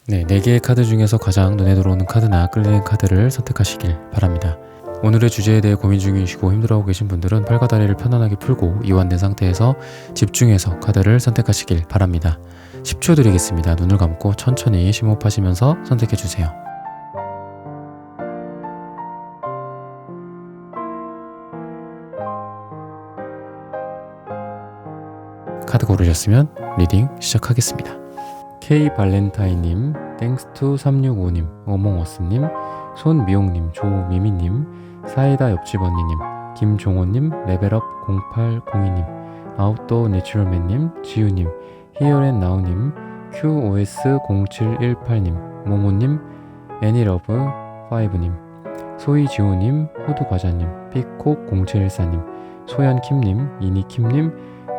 네, 4개의 카드 중에서 가장 눈에 들어오는 카드나 끌리는 카드를 선택하시길 바랍니다. 오늘의 주제에 대해 고민 중이시고 힘들어하고 계신 분들은 팔과 다리를 편안하게 풀고 이완된 상태에서 집중해서 카드를 선택하시길 바랍니다. 10초 드리겠습니다. 눈을 감고 천천히 심호흡하시면서 선택해주세요. 카드 고르셨으면 리딩 시작하겠습니다. K 발렌타인님, 땡스투 365님, 어몽어스님, 손미용님, 조미미님, 사이다 옆집 언니님, 김종호님, 레벨업 0802님, 아웃도어 내추럴맨님, 지우님, 히어앤나우님, QOS 0718님, 모모님, 애니러브 5님, 소이지호님, 호두과자님, 피콕 0714님, 소연킴님, 이니킴님,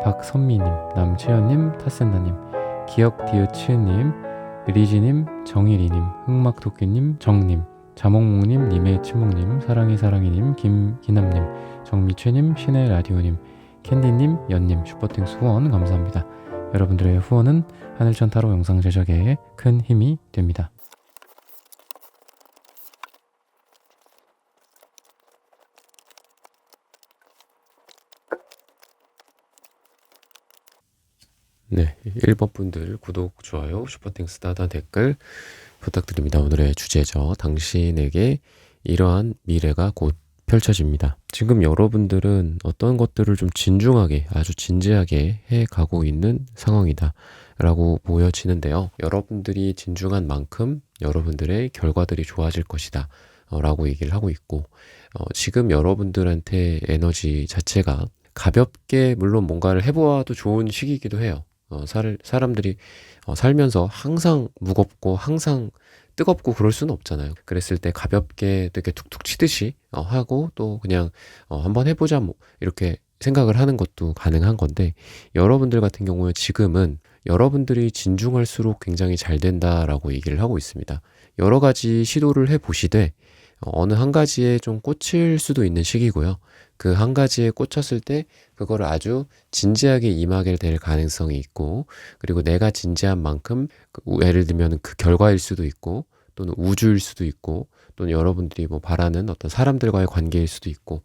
박선미님, 남채연님, 타센나님, 기억디어치님, 리지님, 정일이님, 흑막토끼님, 정님, 자몽몽님, 님의 침묵님, 사랑이님, 김기남님, 정미채님, 신의 라디오님, 캔디님, 연님, 슈퍼땡스 후원 감사합니다. 여러분들의 후원은 하늘천 타로 영상 제작에 큰 힘이 됩니다. 네, 1번 분들 구독, 좋아요, 슈퍼땡스 따다 댓글 부탁드립니다. 오늘의 주제죠. 당신에게 이러한 미래가 곧 펼쳐집니다. 지금 여러분들은 어떤 것들을 좀 진중하게, 아주 진지하게 해가고 있는 상황이다 라고 보여지는데요. 여러분들이 진중한 만큼 여러분들의 결과들이 좋아질 것이다 라고 얘기를 하고 있고, 지금 여러분들한테 에너지 자체가 가볍게 물론 뭔가를 해보아도 좋은 시기이기도 해요. 사람들이 살면서 항상 무겁고 항상 뜨겁고 그럴 수는 없잖아요. 그랬을 때 가볍게 되게 툭툭 치듯이 하고 또 그냥 한번 해보자 뭐 이렇게 생각을 하는 것도 가능한 건데, 여러분들 같은 경우에 지금은 여러분들이 진중할수록 굉장히 잘 된다라고 얘기를 하고 있습니다. 여러 가지 시도를 해보시되 어느 한 가지에 좀 꽂힐 수도 있는 시기고요. 그 한 가지에 꽂혔을 때 그거를 아주 진지하게 임하게 될 가능성이 있고, 그리고 내가 진지한 만큼 예를 들면 그 결과일 수도 있고, 또는 우주일 수도 있고, 또는 여러분들이 뭐 바라는 어떤 사람들과의 관계일 수도 있고,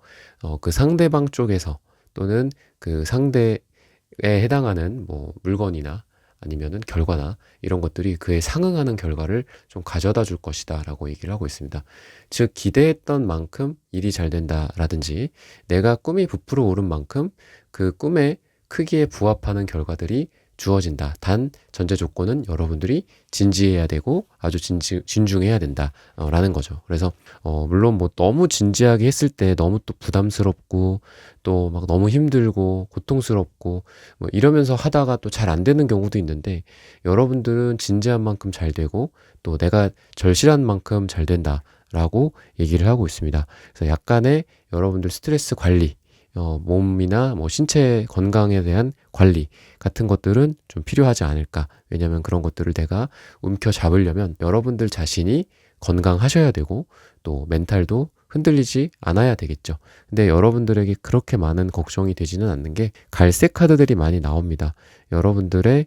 그 상대방 쪽에서 또는 그 상대에 해당하는 뭐 물건이나 아니면은 결과나 이런 것들이 그에 상응하는 결과를 좀 가져다 줄 것이다 라고 얘기를 하고 있습니다. 즉 기대했던 만큼 일이 잘 된다라든지, 내가 꿈이 부풀어 오른 만큼 그 꿈의 크기에 부합하는 결과들이 주어진다. 단 전제 조건은 여러분들이 진지해야 되고 아주 진중해야 된다 라는 거죠. 그래서 물론 뭐 너무 진지하게 했을 때 너무 또 부담스럽고 또 막 너무 힘들고 고통스럽고 뭐 이러면서 하다가 또 잘 안 되는 경우도 있는데, 여러분들은 진지한 만큼 잘 되고 또 내가 절실한 만큼 잘 된다 라고 얘기를 하고 있습니다. 그래서 약간의 여러분들 스트레스 관리, 몸이나 뭐 신체 건강에 대한 관리 같은 것들은 좀 필요하지 않을까. 왜냐하면 그런 것들을 내가 움켜 잡으려면 여러분들 자신이 건강하셔야 되고 또 멘탈도 흔들리지 않아야 되겠죠. 근데 여러분들에게 그렇게 많은 걱정이 되지는 않는 게 갈색 카드들이 많이 나옵니다. 여러분들의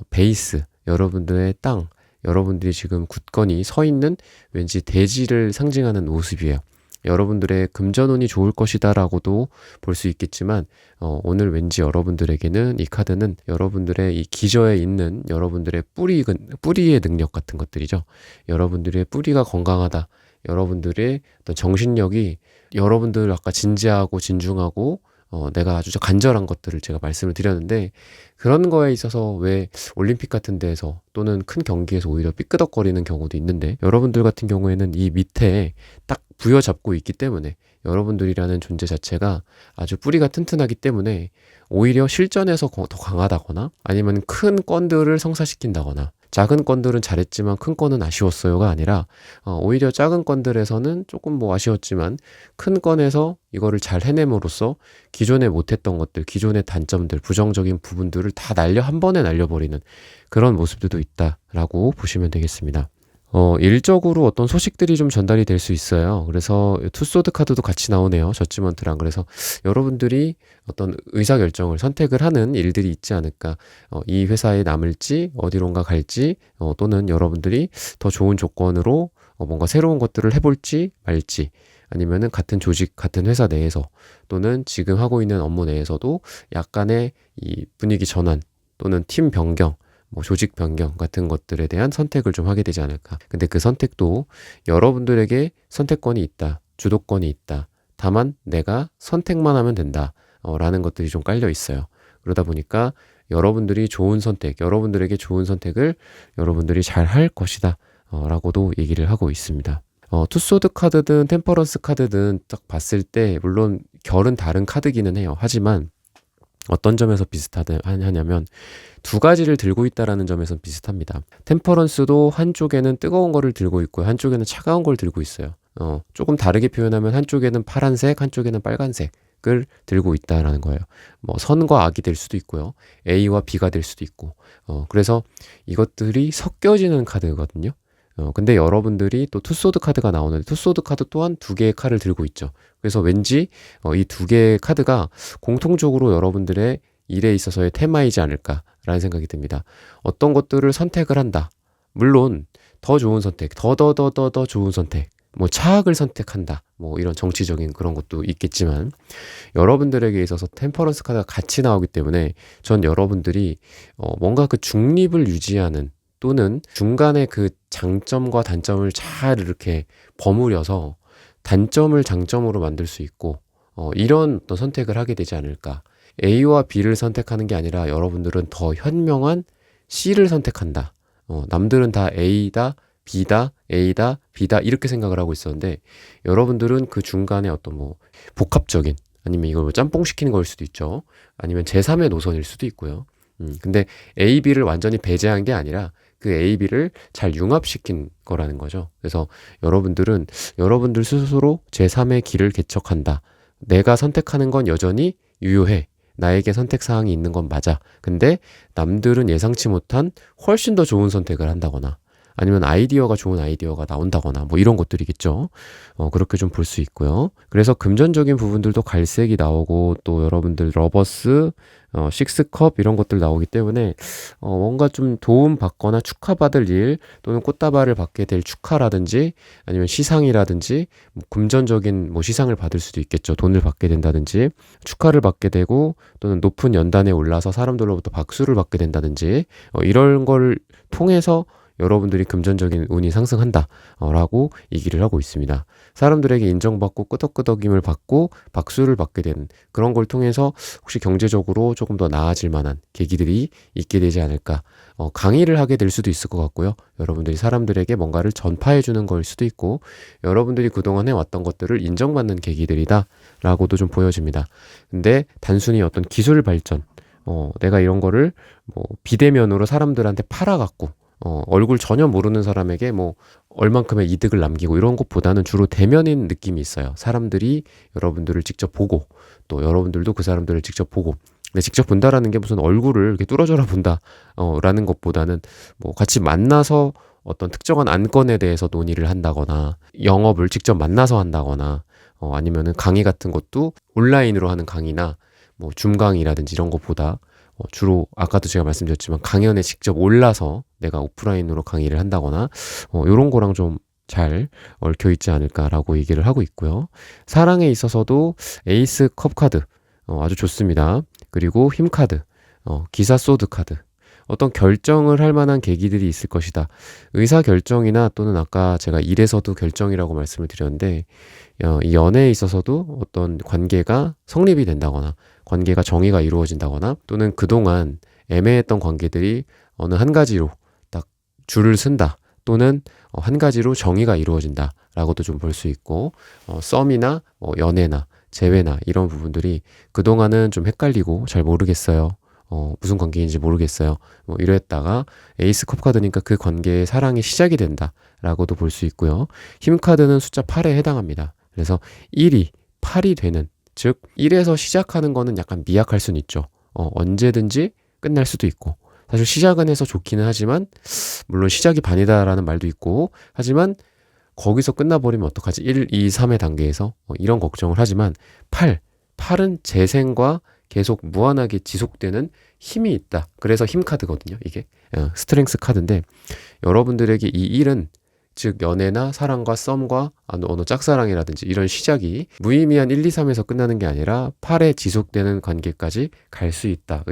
베이스, 여러분들의 땅, 여러분들이 지금 굳건히 서 있는 왠지 대지를 상징하는 모습이에요. 여러분들의 금전운이 좋을 것이다 라고도 볼 수 있겠지만, 오늘 왠지 여러분들에게는 이 카드는 여러분들의 이 기저에 있는 여러분들의 뿌리의 능력 같은 것들이죠. 여러분들의 뿌리가 건강하다, 여러분들의 어떤 정신력이, 여러분들 아까 진지하고 진중하고 내가 아주 간절한 것들을 제가 말씀을 드렸는데, 그런 거에 있어서 왜 올림픽 같은 데에서 또는 큰 경기에서 오히려 삐끄덕거리는 경우도 있는데, 여러분들 같은 경우에는 이 밑에 딱 부여잡고 있기 때문에, 여러분들이라는 존재 자체가 아주 뿌리가 튼튼하기 때문에 오히려 실전에서 더 강하다거나 아니면 큰 건들을 성사시킨다거나, 작은 건들은 잘했지만 큰 건은 아쉬웠어요가 아니라 오히려 작은 건들에서는 조금 뭐 아쉬웠지만 큰 건에서 이거를 잘 해냄으로써 기존에 못했던 것들, 기존의 단점들, 부정적인 부분들을 다 한 번에 날려버리는 그런 모습들도 있다라고 보시면 되겠습니다. 일적으로 어떤 소식들이 좀 전달이 될 수 있어요. 그래서 투소드 카드도 같이 나오네요. 저지먼트랑. 그래서 여러분들이 어떤 의사결정을 선택을 하는 일들이 있지 않을까. 이 회사에 남을지 어디론가 갈지 또는 여러분들이 더 좋은 조건으로 뭔가 새로운 것들을 해볼지 말지 아니면은 같은 조직, 같은 회사 내에서 또는 지금 하고 있는 업무 내에서도 약간의 이 분위기 전환 또는 팀 변경 뭐 조직 변경 같은 것들에 대한 선택을 좀 하게 되지 않을까. 근데 그 선택도 여러분들에게 선택권이 있다, 주도권이 있다. 다만 내가 선택만 하면 된다. 라는 것들이 좀 깔려 있어요. 그러다 보니까 여러분들이 좋은 선택, 여러분들에게 좋은 선택을 여러분들이 잘 할 것이다. 라고도 얘기를 하고 있습니다. 투소드 카드든 템퍼런스 카드든 딱 봤을 때 물론 결은 다른 카드기는 해요. 하지만 어떤 점에서 비슷하냐면 두 가지를 들고 있다라는 점에서 비슷합니다. 템퍼런스도 한쪽에는 뜨거운 거를 들고 있고요. 한쪽에는 차가운 걸 들고 있어요. 조금 다르게 표현하면 한쪽에는 파란색, 한쪽에는 빨간색을 들고 있다라는 거예요. 뭐 선과 악이 될 수도 있고요. A와 B가 될 수도 있고. 그래서 이것들이 섞여지는 카드거든요. 근데 여러분들이 또 투소드 카드가 나오는데 투소드 카드 또한 두 개의 칼을 들고 있죠. 그래서 왠지 이 두 개의 카드가 공통적으로 여러분들의 일에 있어서의 테마이지 않을까라는 생각이 듭니다. 어떤 것들을 선택을 한다. 물론 더 좋은 선택, 더 좋은 선택, 뭐 차악을 선택한다. 뭐 이런 정치적인 그런 것도 있겠지만 여러분들에게 있어서 템퍼런스 카드가 같이 나오기 때문에 전 여러분들이 뭔가 그 중립을 유지하는 또는 중간에 그 장점과 단점을 잘 이렇게 버무려서 단점을 장점으로 만들 수 있고 이런 어떤 선택을 하게 되지 않을까. A와 B를 선택하는 게 아니라 여러분들은 더 현명한 C를 선택한다. 남들은 다 A다, B다, A다, B다 이렇게 생각을 하고 있었는데 여러분들은 그 중간에 어떤 뭐 복합적인 아니면 이걸 뭐 짬뽕 시키는 걸 수도 있죠. 아니면 제3의 노선일 수도 있고요. 근데 A, B를 완전히 배제한 게 아니라 그 A, B를 잘 융합시킨 거라는 거죠. 그래서 여러분들은 여러분들 스스로 제3의 길을 개척한다. 내가 선택하는 건 여전히 유효해. 나에게 선택사항이 있는 건 맞아. 근데 남들은 예상치 못한 훨씬 더 좋은 선택을 한다거나 아니면 아이디어가 좋은 아이디어가 나온다거나 뭐 이런 것들이겠죠. 그렇게 좀 볼 수 있고요. 그래서 금전적인 부분들도 갈색이 나오고 또 여러분들 러버스, 식스컵 이런 것들 나오기 때문에 뭔가 좀 도움받거나 축하받을 일 또는 꽃다발을 받게 될 축하라든지 아니면 시상이라든지 뭐 금전적인 뭐 시상을 받을 수도 있겠죠. 돈을 받게 된다든지 축하를 받게 되고 또는 높은 연단에 올라서 사람들로부터 박수를 받게 된다든지 이런 걸 통해서 여러분들이 금전적인 운이 상승한다 라고 얘기를 하고 있습니다. 사람들에게 인정받고 끄덕끄덕임을 받고 박수를 받게 되는 그런 걸 통해서 혹시 경제적으로 조금 더 나아질 만한 계기들이 있게 되지 않을까. 강의를 하게 될 수도 있을 것 같고요. 여러분들이 사람들에게 뭔가를 전파해 주는 걸 수도 있고 여러분들이 그동안 해왔던 것들을 인정받는 계기들이다 라고도 좀 보여집니다. 근데 단순히 어떤 기술 발전 내가 이런 거를 뭐 비대면으로 사람들한테 팔아갖고 얼굴 전혀 모르는 사람에게 뭐 얼만큼의 이득을 남기고 이런 것보다는 주로 대면인 느낌이 있어요. 사람들이 여러분들을 직접 보고 또 여러분들도 그 사람들을 직접 보고 근데 직접 본다라는 게 무슨 얼굴을 이렇게 뚫어져라 본다 라는 것보다는 뭐 같이 만나서 어떤 특정한 안건에 대해서 논의를 한다거나 영업을 직접 만나서 한다거나 아니면은 강의 같은 것도 온라인으로 하는 강의나 뭐 줌 강의라든지 이런 것보다 주로 아까도 제가 말씀드렸지만 강연에 직접 올라서 내가 오프라인으로 강의를 한다거나 이런 거랑 좀 잘 얽혀 있지 않을까라고 얘기를 하고 있고요. 사랑에 있어서도 에이스 컵 카드 아주 좋습니다. 그리고 힘 카드, 기사 소드 카드 어떤 결정을 할 만한 계기들이 있을 것이다. 의사 결정이나 또는 아까 제가 일에서도 결정이라고 말씀을 드렸는데 이 연애에 있어서도 어떤 관계가 성립이 된다거나 관계가 정의가 이루어진다거나 또는 그동안 애매했던 관계들이 어느 한 가지로 딱 줄을 쓴다 또는 한 가지로 정의가 이루어진다 라고도 좀 볼 수 있고 썸이나 연애나 재회나 이런 부분들이 그동안은 좀 헷갈리고 잘 모르겠어요. 무슨 관계인지 모르겠어요. 뭐 이랬다가 에이스 컵 카드니까 그 관계의 사랑이 시작이 된다 라고도 볼 수 있고요. 힘 카드는 숫자 8에 해당합니다. 그래서 1이 8이 되는 즉 1에서 시작하는 거는 약간 미약할 수는 있죠. 언제든지 끝날 수도 있고 사실 시작은 해서 좋기는 하지만 물론 시작이 반이다라는 말도 있고 하지만 거기서 끝나버리면 어떡하지? 1, 2, 3의 단계에서 이런 걱정을 하지만 8은 재생과 계속 무한하게 지속되는 힘이 있다. 그래서 힘 카드거든요. 이게 스트렝스 카드인데 여러분들에게 이 1은 즉 연애나 사랑과 썸과 어느 짝사랑이라든지 이런 시작이 무의미한 1, 2, 3에서 끝나는 게 아니라 8에 지속되는 관계까지 갈 수 있다.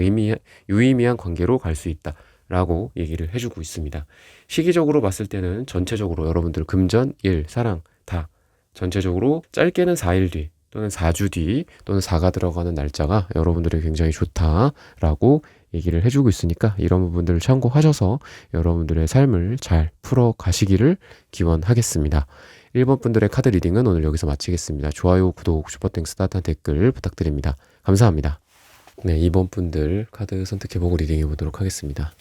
유의미한 관계로 갈 수 있다. 라고 얘기를 해주고 있습니다. 시기적으로 봤을 때는 전체적으로 여러분들 금전, 일, 사랑 다 전체적으로 짧게는 4일 뒤 또는 4주 뒤 또는 4가 들어가는 날짜가 여러분들에게 굉장히 좋다라고 얘기를 해주고 있으니까 이런 부분들을 참고하셔서 여러분들의 삶을 잘 풀어 가시기를 기원하겠습니다. 1번 분들의 카드 리딩은 오늘 여기서 마치겠습니다. 좋아요, 구독, 슈퍼땡스 따뜻한 댓글 부탁드립니다. 감사합니다. 네, 2번 분들 카드 선택해보고 리딩해 보도록 하겠습니다.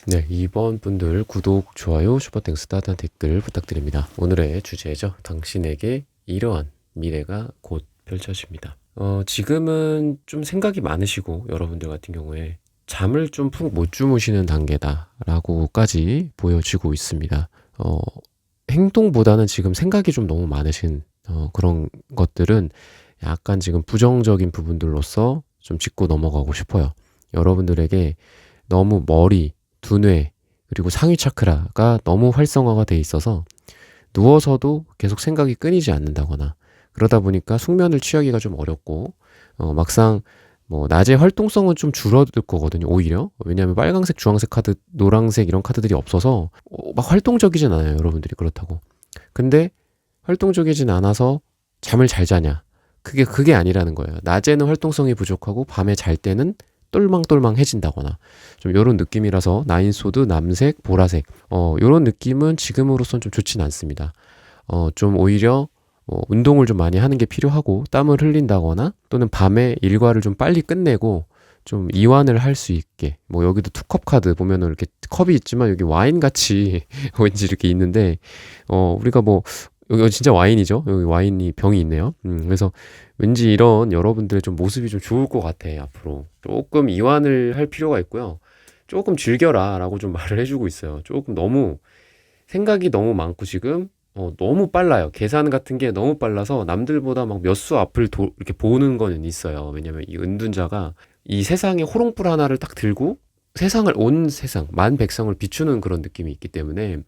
네, 2번 분들 구독, 좋아요, 슈퍼땡스 따뜻한 댓글 부탁드립니다. 오늘의 주제죠. 당신에게 이러한 미래가 곧 펼쳐집니다. 지금은 좀 생각이 많으시고 여러분들 같은 경우에 잠을 좀 푹 못 주무시는 단계다라고까지 보여지고 있습니다. 행동보다는 지금 생각이 좀 너무 많으신 그런 것들은 약간 지금 부정적인 부분들로서 좀 짚고 넘어가고 싶어요. 여러분들에게 너무 머리, 두뇌, 그리고 상위 차크라가 너무 활성화가 돼 있어서 누워서도 계속 생각이 끊이지 않는다거나 그러다 보니까 숙면을 취하기가 좀 어렵고 막상 뭐 낮에 활동성은 좀 줄어들 거거든요. 오히려 왜냐하면 빨강색, 주황색 카드, 노란색 이런 카드들이 없어서 막 활동적이진 않아요. 여러분들이 그렇다고. 근데 활동적이진 않아서 잠을 잘 자냐? 그게 아니라는 거예요. 낮에는 활동성이 부족하고 밤에 잘 때는 똘망똘망해진다거나 좀 이런 느낌이라서 나인소드, 남색, 보라색 이런 느낌은 지금으로선 좀 좋진 않습니다. 좀 오히려 운동을 좀 많이 하는 게 필요하고 땀을 흘린다거나 또는 밤에 일과를 좀 빨리 끝내고 좀 이완을 할 수 있게 뭐 여기도 투컵 카드 보면은 이렇게 컵이 있지만 여기 와인 같이 왠지 이렇게 있는데 우리가 뭐 여기 진짜 와인이죠. 여기 와인이 병이 있네요. 그래서 왠지 이런 여러분들의 좀 모습이 좀 좋을 것 같아. 앞으로 조금 이완을 할 필요가 있고요. 조금 즐겨라 라고 좀 말을 해주고 있어요. 조금 너무 생각이 너무 많고 지금 너무 빨라요. 계산 같은 게 너무 빨라서 남들보다 막 몇 수 앞을 이렇게 보는 거는 있어요. 왜냐면 이 은둔자가 이 세상에 호롱불 하나를 딱 들고 온 세상, 만백성을 비추는 그런 느낌이 있기 때문에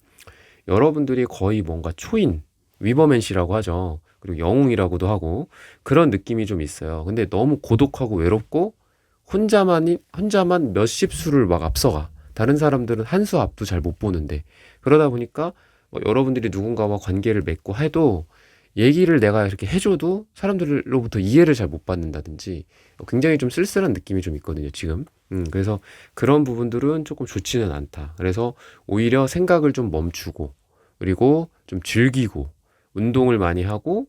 여러분들이 거의 뭔가 초인, 위버맨시라고 하죠. 그리고 영웅이라고도 하고 그런 느낌이 좀 있어요. 근데 너무 고독하고 외롭고 혼자만 몇십 수를 막 앞서가. 다른 사람들은 한 수 앞도 잘 못 보는데 그러다 보니까 여러분들이 누군가와 관계를 맺고 해도 얘기를 내가 이렇게 해줘도 사람들로부터 이해를 잘 못 받는다든지 굉장히 좀 쓸쓸한 느낌이 좀 있거든요, 지금. 그래서 그런 부분들은 조금 좋지는 않다. 그래서 오히려 생각을 좀 멈추고 그리고 좀 즐기고 운동을 많이 하고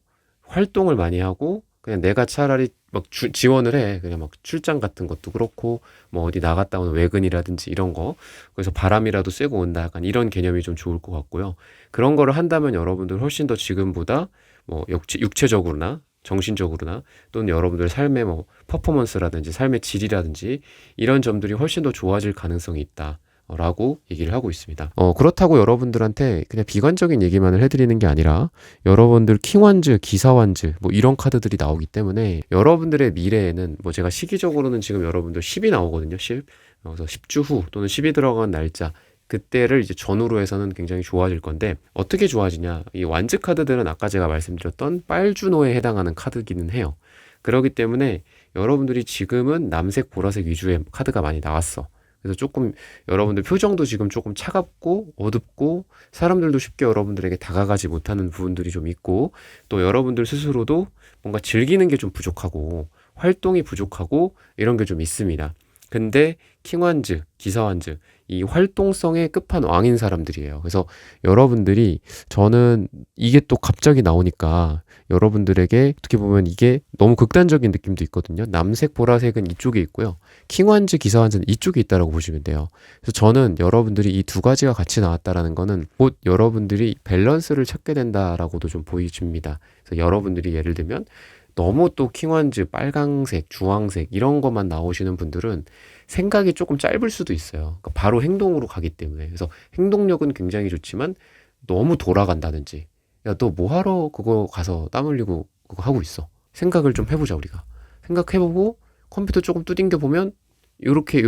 활동을 많이 하고 그냥 내가 차라리 막 지원을 해. 그냥 막 출장 같은 것도 그렇고 뭐 어디 나갔다 오는 외근이라든지 이런 거. 그래서 바람이라도 쐬고 온다. 약간 이런 개념이 좀 좋을 것 같고요. 그런 거를 한다면 여러분들 훨씬 더 지금보다 뭐 육체적으로나 정신적으로나 또는 여러분들 삶의 뭐 퍼포먼스라든지 삶의 질이라든지 이런 점들이 훨씬 더 좋아질 가능성이 있다. 라고 얘기를 하고 있습니다. 그렇다고 여러분들한테 그냥 비관적인 얘기만을 해드리는 게 아니라 여러분들 킹완즈, 기사완즈 뭐 이런 카드들이 나오기 때문에 여러분들의 미래에는 뭐 제가 시기적으로는 지금 여러분들 10이 나오거든요. 10. 그래서 10주 후 또는 10이 들어간 날짜 그때를 이제 전후로 해서는 굉장히 좋아질 건데 어떻게 좋아지냐? 이 완즈 카드들은 아까 제가 말씀드렸던 빨주노에 해당하는 카드기는 해요. 그렇기 때문에 여러분들이 지금은 남색, 보라색 위주의 카드가 많이 나왔어. 그래서 조금 여러분들 표정도 지금 조금 차갑고 어둡고 사람들도 쉽게 여러분들에게 다가가지 못하는 부분들이 좀 있고 또 여러분들 스스로도 뭔가 즐기는 게 좀 부족하고 활동이 부족하고 이런 게 좀 있습니다. 근데 킹완즈, 기사완즈 이 활동성의 끝판왕인 사람들이에요. 그래서 여러분들이 저는 이게 또 갑자기 나오니까 여러분들에게 어떻게 보면 이게 너무 극단적인 느낌도 있거든요. 남색, 보라색은 이쪽에 있고요. 킹완즈, 기사완즈는 이쪽에 있다라고 보시면 돼요. 그래서 저는 여러분들이 이 두 가지가 같이 나왔다라는 거는 곧 여러분들이 밸런스를 찾게 된다라고도 좀 보여집니다. 그래서 여러분들이 예를 들면 너무 또 킹완즈, 빨강색, 주황색 이런 것만 나오시는 분들은 생각이 조금 짧을 수도 있어요. 그러니까 바로 행동으로 가기 때문에. 그래서 행동력은 굉장히 좋지만 너무 돌아간다든지 야, 너 뭐하러 그거 가서 땀 흘리고 그거 하고 있어. 생각을 좀 해보자 우리가. 생각해보고 컴퓨터 조금 두딩겨 보면 요렇게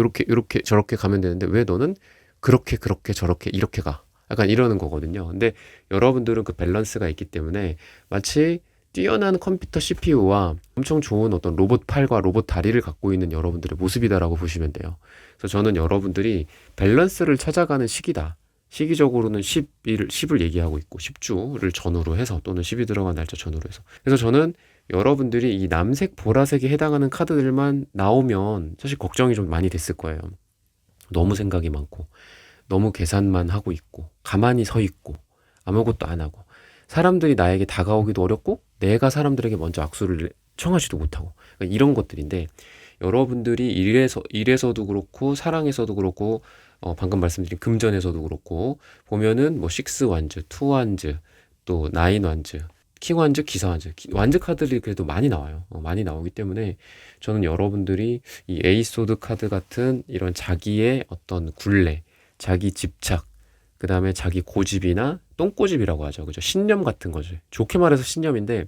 저렇게 가면 되는데 왜 너는 그렇게 저렇게 이렇게 가. 약간 이러는 거거든요. 근데 여러분들은 그 밸런스가 있기 때문에 마치 뛰어난 컴퓨터 CPU와 엄청 좋은 어떤 로봇 팔과 로봇 다리를 갖고 있는 여러분들의 모습이다라고 보시면 돼요. 그래서 저는 여러분들이 밸런스를 찾아가는 시기다. 시기적으로는 10을 얘기하고 있고 10주를 전후로 해서 또는 10이 들어간 날짜 전후로 해서. 그래서 저는 여러분들이 이 남색, 보라색에 해당하는 카드들만 나오면 사실 걱정이 좀 많이 됐을 거예요. 너무 생각이 많고 너무 계산만 하고 있고 가만히 서 있고 아무것도 안 하고 사람들이 나에게 다가오기도 어렵고 내가 사람들에게 먼저 악수를 청하지도 못하고 그러니까 이런 것들인데 여러분들이 일에서도 그렇고 사랑에서도 그렇고 방금 말씀드린 금전에서도 그렇고 보면은 뭐 식스 완즈, 투 완즈, 또 나인 완즈, 킹 완즈, 기사 완즈, 완즈 카드들이 그래도 많이 나와요. 많이 나오기 때문에 저는 여러분들이 이 에이스 소드 카드 같은 이런 자기의 어떤 굴레, 자기 집착, 그 다음에 자기 고집이나 똥꼬집이라고 하죠. 그죠? 신념 같은 거죠. 좋게 말해서 신념인데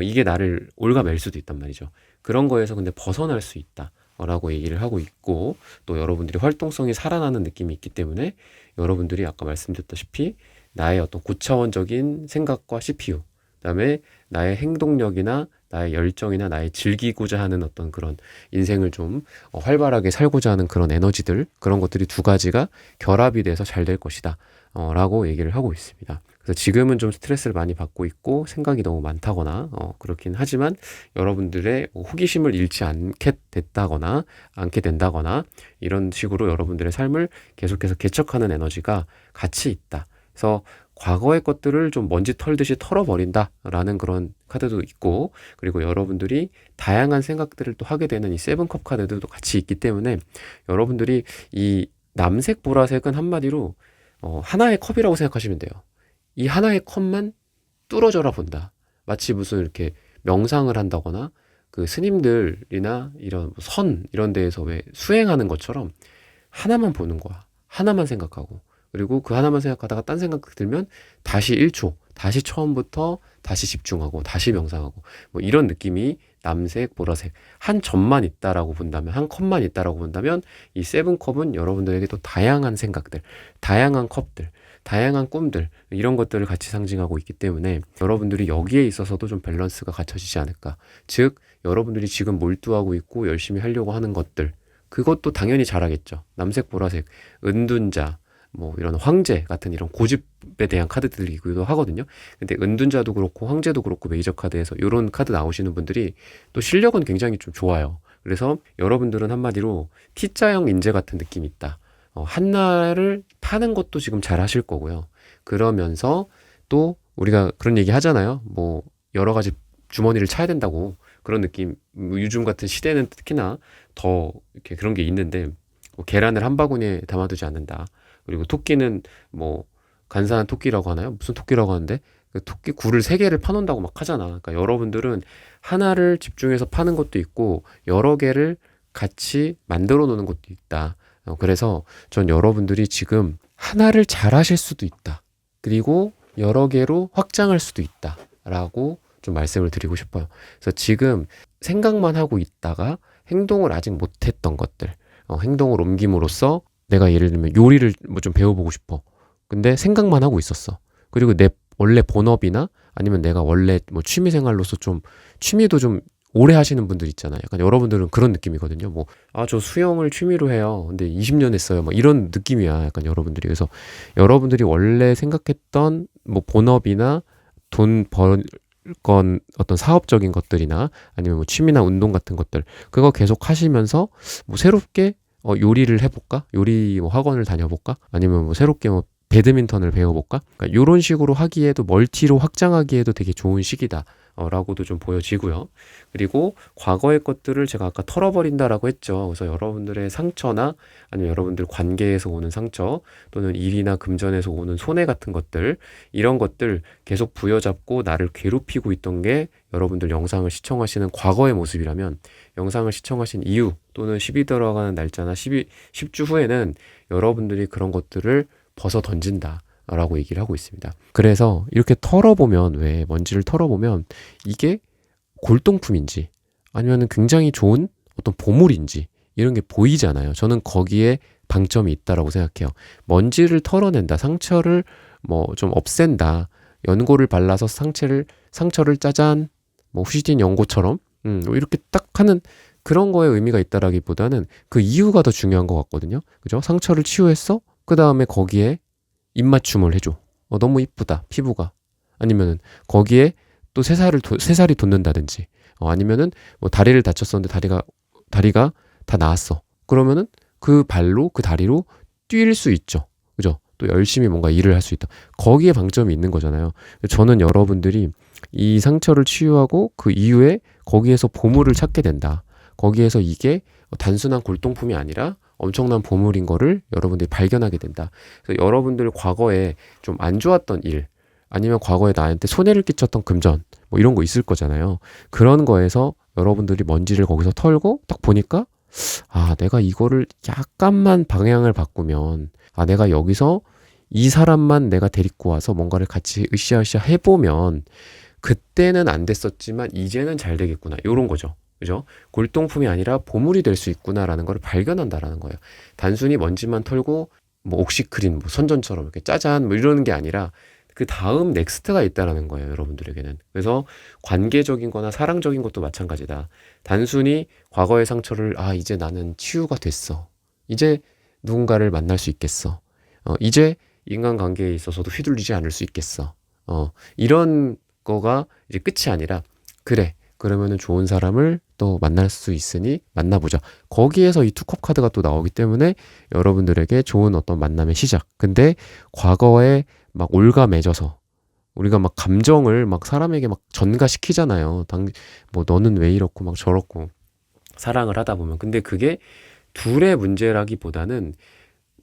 이게 나를 올가맬 수도 있단 말이죠. 그런 거에서 근데 벗어날 수 있다. 라고 얘기를 하고 있고 또 여러분들이 활동성이 살아나는 느낌이 있기 때문에 여러분들이 아까 말씀드렸다시피 나의 어떤 고차원적인 생각과 CPU 그다음에 나의 행동력이나 나의 열정이나 나의 즐기고자 하는 어떤 그런 인생을 좀 활발하게 살고자 하는 그런 에너지들 그런 것들이 두 가지가 결합이 돼서 잘 될 것이다 라고 얘기를 하고 있습니다. 그래서 지금은 좀 스트레스를 많이 받고 있고 생각이 너무 많다거나 그렇긴 하지만 여러분들의 호기심을 잃지 않게 됐다거나 않게 된다거나 이런 식으로 여러분들의 삶을 계속해서 개척하는 에너지가 같이 있다. 그래서 과거의 것들을 좀 먼지 털듯이 털어버린다라는 그런 카드도 있고 그리고 여러분들이 다양한 생각들을 또 하게 되는 이 세븐컵 카드도 같이 있기 때문에 여러분들이 이 남색 보라색은 한마디로 하나의 컵이라고 생각하시면 돼요. 이 하나의 컵만 뚫어져라 본다. 마치 무슨 이렇게 명상을 한다거나 그 스님들이나 이런 선 이런 데에서 왜 수행하는 것처럼 하나만 보는 거야. 하나만 생각하고 그리고 그 하나만 생각하다가 딴 생각 들면 다시 1초, 다시 처음부터 다시 집중하고 다시 명상하고 뭐 이런 느낌이 남색, 보라색 한 점만 있다라고 본다면 한 컵만 있다라고 본다면 이 세븐컵은 여러분들에게 또 다양한 생각들, 다양한 컵들, 다양한 꿈들 이런 것들을 같이 상징하고 있기 때문에 여러분들이 여기에 있어서도 좀 밸런스가 갖춰지지 않을까. 즉 여러분들이 지금 몰두하고 있고 열심히 하려고 하는 것들 그것도 당연히 잘하겠죠. 남색, 보라색, 은둔자 뭐 이런 황제 같은 이런 고집에 대한 카드들이기도 하거든요. 근데 은둔자도 그렇고 황제도 그렇고 메이저 카드에서 이런 카드 나오시는 분들이 또 실력은 굉장히 좀 좋아요. 그래서 여러분들은 한마디로 T자형 인재 같은 느낌이 있다. 한나를 파는 것도 지금 잘 하실 거고요. 그러면서 또 우리가 그런 얘기 하잖아요. 뭐 여러 가지 주머니를 차야 된다고 그런 느낌. 요즘 같은 시대는 특히나 더 이렇게 그런 게 있는데 계란을 한 바구니에 담아두지 않는다. 그리고 토끼는 뭐 간사한 토끼라고 하나요? 무슨 토끼라고 하는데 그 토끼 굴을 3개를 파놓는다고 막 하잖아. 그러니까 여러분들은 하나를 집중해서 파는 것도 있고 여러 개를 같이 만들어 놓는 것도 있다. 그래서 전 여러분들이 지금 하나를 잘 하실 수도 있다. 그리고 여러 개로 확장할 수도 있다. 라고 좀 말씀을 드리고 싶어요. 그래서 지금 생각만 하고 있다가 행동을 아직 못했던 것들, 행동을 옮김으로써 내가 예를 들면 요리를 뭐 좀 배워보고 싶어. 근데 생각만 하고 있었어. 그리고 내 원래 본업이나 아니면 내가 원래 뭐 취미생활로서 좀 취미도 좀 오래 하시는 분들 있잖아요. 약간 여러분들은 그런 느낌이거든요. 뭐, 저 수영을 취미로 해요. 근데 20년 했어요. 막 이런 느낌이야. 약간 여러분들이. 그래서 여러분들이 원래 생각했던 뭐 본업이나 돈 벌 건 어떤 사업적인 것들이나 아니면 뭐 취미나 운동 같은 것들 그거 계속 하시면서 뭐 새롭게 요리를 해볼까? 요리 뭐 학원을 다녀볼까? 아니면 뭐 새롭게 뭐 배드민턴을 배워볼까? 그러니까 이런 식으로 하기에도 멀티로 확장하기에도 되게 좋은 시기다. 라고도 좀 보여지고요. 그리고 과거의 것들을 제가 아까 털어버린다라고 했죠. 그래서 여러분들의 상처나 아니면 여러분들 관계에서 오는 상처 또는 일이나 금전에서 오는 손해 같은 것들 이런 것들 계속 부여잡고 나를 괴롭히고 있던 게 여러분들 영상을 시청하시는 과거의 모습이라면 영상을 시청하신 이후 또는 10이 들어가는 날짜나 10주 후에는 여러분들이 그런 것들을 벗어 던진다. 라고 얘기를 하고 있습니다. 그래서 이렇게 털어보면 왜 먼지를 털어보면 이게 골동품인지 아니면 굉장히 좋은 어떤 보물인지 이런 게 보이잖아요. 저는 거기에 방점이 있다라고 생각해요. 먼지를 털어낸다, 상처를 뭐 좀 없앤다, 연고를 발라서 상처를 짜잔 뭐 후시딘 연고처럼 뭐 이렇게 딱 하는 그런 거에 의미가 있다라기보다는 그 이유가 더 중요한 것 같거든요. 그죠? 상처를 치유했어? 그 다음에 거기에 입맞춤을 해줘. 너무 이쁘다, 피부가. 아니면은 거기에 또 새살이 돋는다든지. 아니면은 뭐 다리를 다쳤었는데 다리가 다 나았어. 그러면은 그 발로, 그 다리로 뛸 수 있죠. 그죠? 또 열심히 뭔가 일을 할 수 있다. 거기에 방점이 있는 거잖아요. 저는 여러분들이 이 상처를 치유하고 그 이후에 거기에서 보물을 찾게 된다. 거기에서 이게 단순한 골동품이 아니라 엄청난 보물인 거를 여러분들이 발견하게 된다. 그래서 여러분들 과거에 좀 안 좋았던 일, 아니면 과거에 나한테 손해를 끼쳤던 금전, 뭐 이런 거 있을 거잖아요. 그런 거에서 여러분들이 먼지를 거기서 털고 딱 보니까, 내가 이거를 약간만 방향을 바꾸면, 내가 여기서 이 사람만 내가 데리고 와서 뭔가를 같이 으쌰으쌰 해보면, 그때는 안 됐었지만, 이제는 잘 되겠구나. 요런 거죠. 그죠? 골동품이 아니라 보물이 될 수 있구나라는 걸 발견한다라는 거예요. 단순히 먼지만 털고 뭐 옥시크린, 뭐 선전처럼 이렇게 짜잔 뭐 이러는 게 아니라 그 다음 넥스트가 있다라는 거예요, 여러분들에게는. 그래서 관계적인 거나 사랑적인 것도 마찬가지다. 단순히 과거의 상처를 이제 나는 치유가 됐어. 이제 누군가를 만날 수 있겠어. 이제 인간관계에 있어서도 휘둘리지 않을 수 있겠어. 이런 거가 이제 끝이 아니라 그래. 그러면은 좋은 사람을 또 만날 수 있으니 만나보자. 거기에서 이 투컵 카드가 또 나오기 때문에 여러분들에게 좋은 어떤 만남의 시작. 근데 과거에 막 올가매져서 우리가 막 감정을 막 사람에게 막 전가시키잖아요. 뭐 너는 왜 이렇고 막 저렇고 사랑을 하다 보면. 근데 그게 둘의 문제라기보다는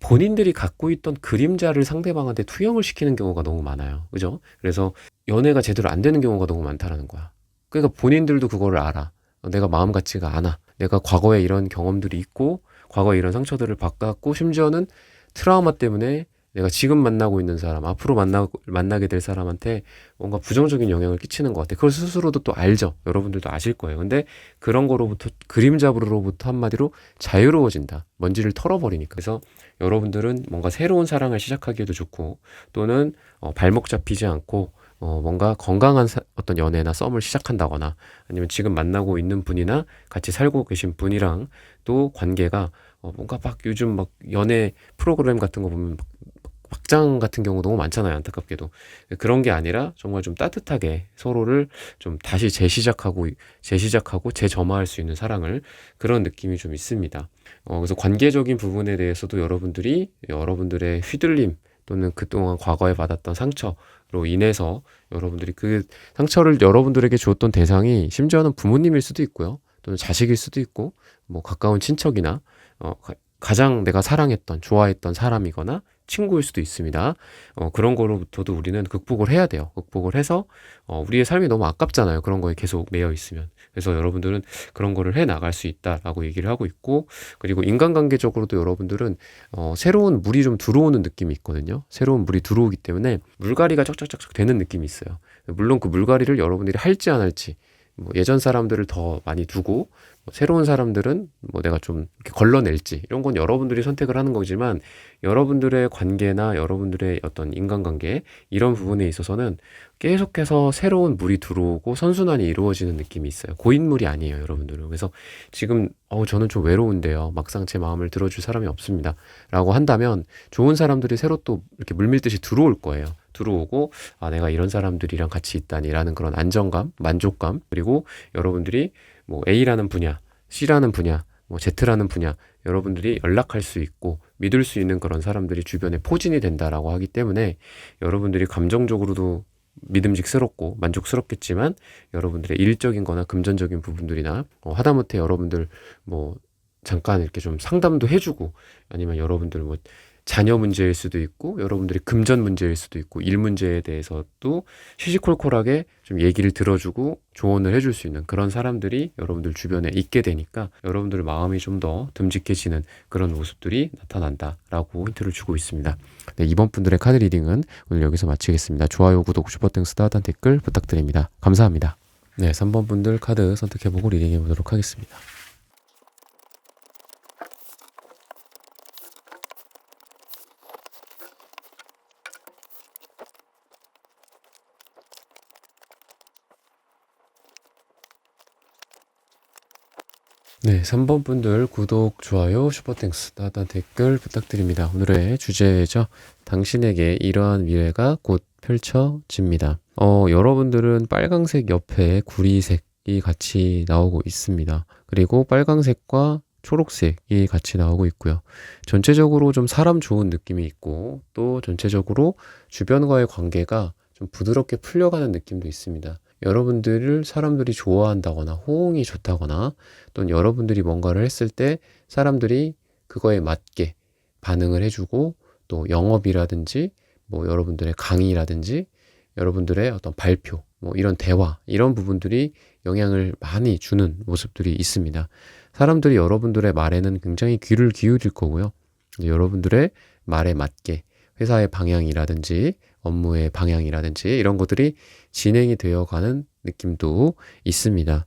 본인들이 갖고 있던 그림자를 상대방한테 투영을 시키는 경우가 너무 많아요. 그죠? 그래서 연애가 제대로 안 되는 경우가 너무 많다라는 거야. 그러니까 본인들도 그거를 알아. 내가 마음 같지가 않아. 내가 과거에 이런 경험들이 있고 과거에 이런 상처들을 받았고 심지어는 트라우마 때문에 내가 지금 만나고 있는 사람, 앞으로 만나게 될 사람한테 뭔가 부정적인 영향을 끼치는 것 같아. 그걸 스스로도 또 알죠. 여러분들도 아실 거예요. 근데 그런 거로부터 그림잡으로부터 한마디로 자유로워진다. 먼지를 털어버리니까. 그래서 여러분들은 뭔가 새로운 사랑을 시작하기에도 좋고 또는 발목 잡히지 않고 뭔가 건강한 어떤 연애나 썸을 시작한다거나 아니면 지금 만나고 있는 분이나 같이 살고 계신 분이랑 또 관계가 뭔가 막 요즘 막 연애 프로그램 같은 거 보면 막장 같은 경우 너무 많잖아요. 안타깝게도. 그런 게 아니라 정말 좀 따뜻하게 서로를 좀 다시 재시작하고 재점화할 수 있는 사랑을 그런 느낌이 좀 있습니다. 그래서 관계적인 부분에 대해서도 여러분들의 휘둘림 또는 그동안 과거에 받았던 상처로 인해서 여러분들이 그 상처를 여러분들에게 주었던 대상이 심지어는 부모님일 수도 있고요. 또는 자식일 수도 있고 뭐 가까운 친척이나 가장 내가 사랑했던 좋아했던 사람이거나 친구일 수도 있습니다. 그런 거로부터도 우리는 극복을 해야 돼요. 극복을 해서 우리의 삶이 너무 아깝잖아요. 그런 거에 계속 매여 있으면. 그래서 여러분들은 그런 거를 해 나갈 수 있다라고 얘기를 하고 있고 그리고 인간관계적으로도 여러분들은 새로운 물이 좀 들어오는 느낌이 있거든요. 새로운 물이 들어오기 때문에 물갈이가 쩍쩍쩍쩍 되는 느낌이 있어요. 물론 그 물갈이를 여러분들이 할지 안 할지 뭐 예전 사람들을 더 많이 두고 새로운 사람들은 뭐 내가 좀 이렇게 걸러낼지 이런 건 여러분들이 선택을 하는 거지만 여러분들의 관계나 여러분들의 어떤 인간관계 이런 부분에 있어서는 계속해서 새로운 물이 들어오고 선순환이 이루어지는 느낌이 있어요. 고인물이 아니에요, 여러분들은. 그래서 지금 저는 좀 외로운데요. 막상 제 마음을 들어줄 사람이 없습니다. 라고 한다면 좋은 사람들이 새로 또 이렇게 물밀듯이 들어올 거예요. 들어오고 내가 이런 사람들이랑 같이 있다니라는 그런 안정감, 만족감 그리고 여러분들이 뭐 A라는 분야, C라는 분야, 뭐 Z라는 분야 여러분들이 연락할 수 있고 믿을 수 있는 그런 사람들이 주변에 포진이 된다라고 하기 때문에 여러분들이 감정적으로도 믿음직스럽고 만족스럽겠지만 여러분들의 일적인 거나 금전적인 부분들이나 하다못해 여러분들 뭐 잠깐 이렇게 좀 상담도 해주고 아니면 여러분들 뭐 자녀 문제일 수도 있고 여러분들이 금전 문제일 수도 있고 일 문제에 대해서도 시시콜콜하게 좀 얘기를 들어주고 조언을 해줄 수 있는 그런 사람들이 여러분들 주변에 있게 되니까 여러분들 마음이 좀 더 듬직해지는 그런 모습들이 나타난다라고 힌트를 주고 있습니다. 네, 이번 분들의 카드 리딩은 오늘 여기서 마치겠습니다. 좋아요, 구독, 슈퍼땡스, 따뜻한 댓글 부탁드립니다. 감사합니다. 네, 3번 분들 카드 선택해보고 리딩해 보도록 하겠습니다. 네, 3번 분들 구독, 좋아요, 슈퍼땡스, 따뜻한 댓글 부탁드립니다. 오늘의 주제죠. 당신에게 이러한 미래가 곧 펼쳐집니다. 여러분들은 빨강색 옆에 구리색이 같이 나오고 있습니다. 그리고 빨강색과 초록색이 같이 나오고 있고요. 전체적으로 좀 사람 좋은 느낌이 있고 또 전체적으로 주변과의 관계가 좀 부드럽게 풀려가는 느낌도 있습니다. 여러분들을 사람들이 좋아한다거나 호응이 좋다거나 또는 여러분들이 뭔가를 했을 때 사람들이 그거에 맞게 반응을 해주고 또 영업이라든지 뭐 여러분들의 강의라든지 여러분들의 어떤 발표 뭐 이런 대화 이런 부분들이 영향을 많이 주는 모습들이 있습니다. 사람들이 여러분들의 말에는 굉장히 귀를 기울일 거고요. 여러분들의 말에 맞게 회사의 방향이라든지 업무의 방향이라든지 이런 것들이 진행이 되어가는 느낌도 있습니다.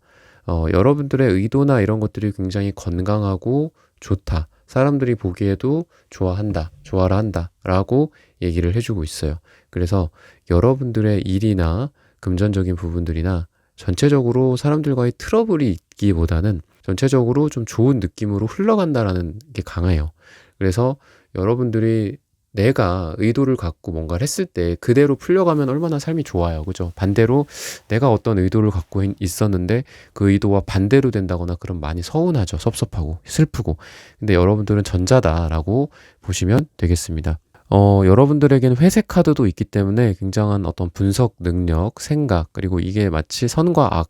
여러분들의 의도나 이런 것들이 굉장히 건강하고 좋다. 사람들이 보기에도 좋아한다, 좋아라 한다 라고 얘기를 해주고 있어요. 그래서 여러분들의 일이나 금전적인 부분들이나 전체적으로 사람들과의 트러블이 있기보다는 전체적으로 좀 좋은 느낌으로 흘러간다라는 게 강해요. 그래서 여러분들이 내가 의도를 갖고 뭔가를 했을 때 그대로 풀려가면 얼마나 삶이 좋아요. 그죠? 반대로 내가 어떤 의도를 갖고 있었는데 그 의도와 반대로 된다거나 그럼 많이 서운하죠. 섭섭하고 슬프고. 근데 여러분들은 전자다라고 보시면 되겠습니다. 여러분들에게는 회색 카드도 있기 때문에 굉장한 어떤 분석 능력, 생각, 그리고 이게 마치 선과 악,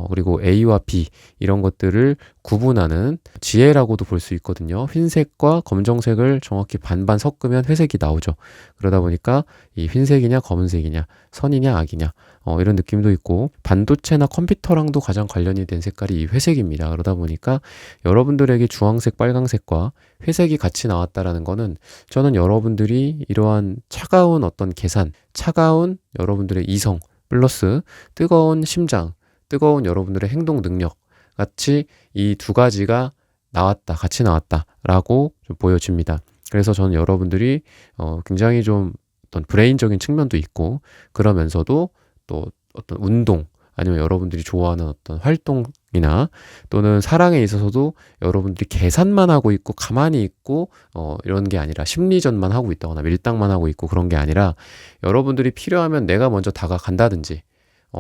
그리고 A와 B 이런 것들을 구분하는 지혜라고도 볼 수 있거든요. 흰색과 검정색을 정확히 반반 섞으면 회색이 나오죠. 그러다 보니까 이 흰색이냐 검은색이냐 선이냐 악이냐 이런 느낌도 있고 반도체나 컴퓨터랑도 가장 관련이 된 색깔이 이 회색입니다. 그러다 보니까 여러분들에게 주황색, 빨강색과 회색이 같이 나왔다라는 거는 저는 여러분들이 이러한 차가운 어떤 계산, 차가운 여러분들의 이성 플러스 뜨거운 심장 뜨거운 여러분들의 행동 능력 같이 이 두 가지가 같이 나왔다라고 좀 보여집니다. 그래서 저는 여러분들이 굉장히 좀 어떤 브레인적인 측면도 있고 그러면서도 또 어떤 운동 아니면 여러분들이 좋아하는 어떤 활동이나 또는 사랑에 있어서도 여러분들이 계산만 하고 있고 가만히 있고 이런 게 아니라 심리전만 하고 있다거나 밀당만 하고 있고 그런 게 아니라 여러분들이 필요하면 내가 먼저 다가간다든지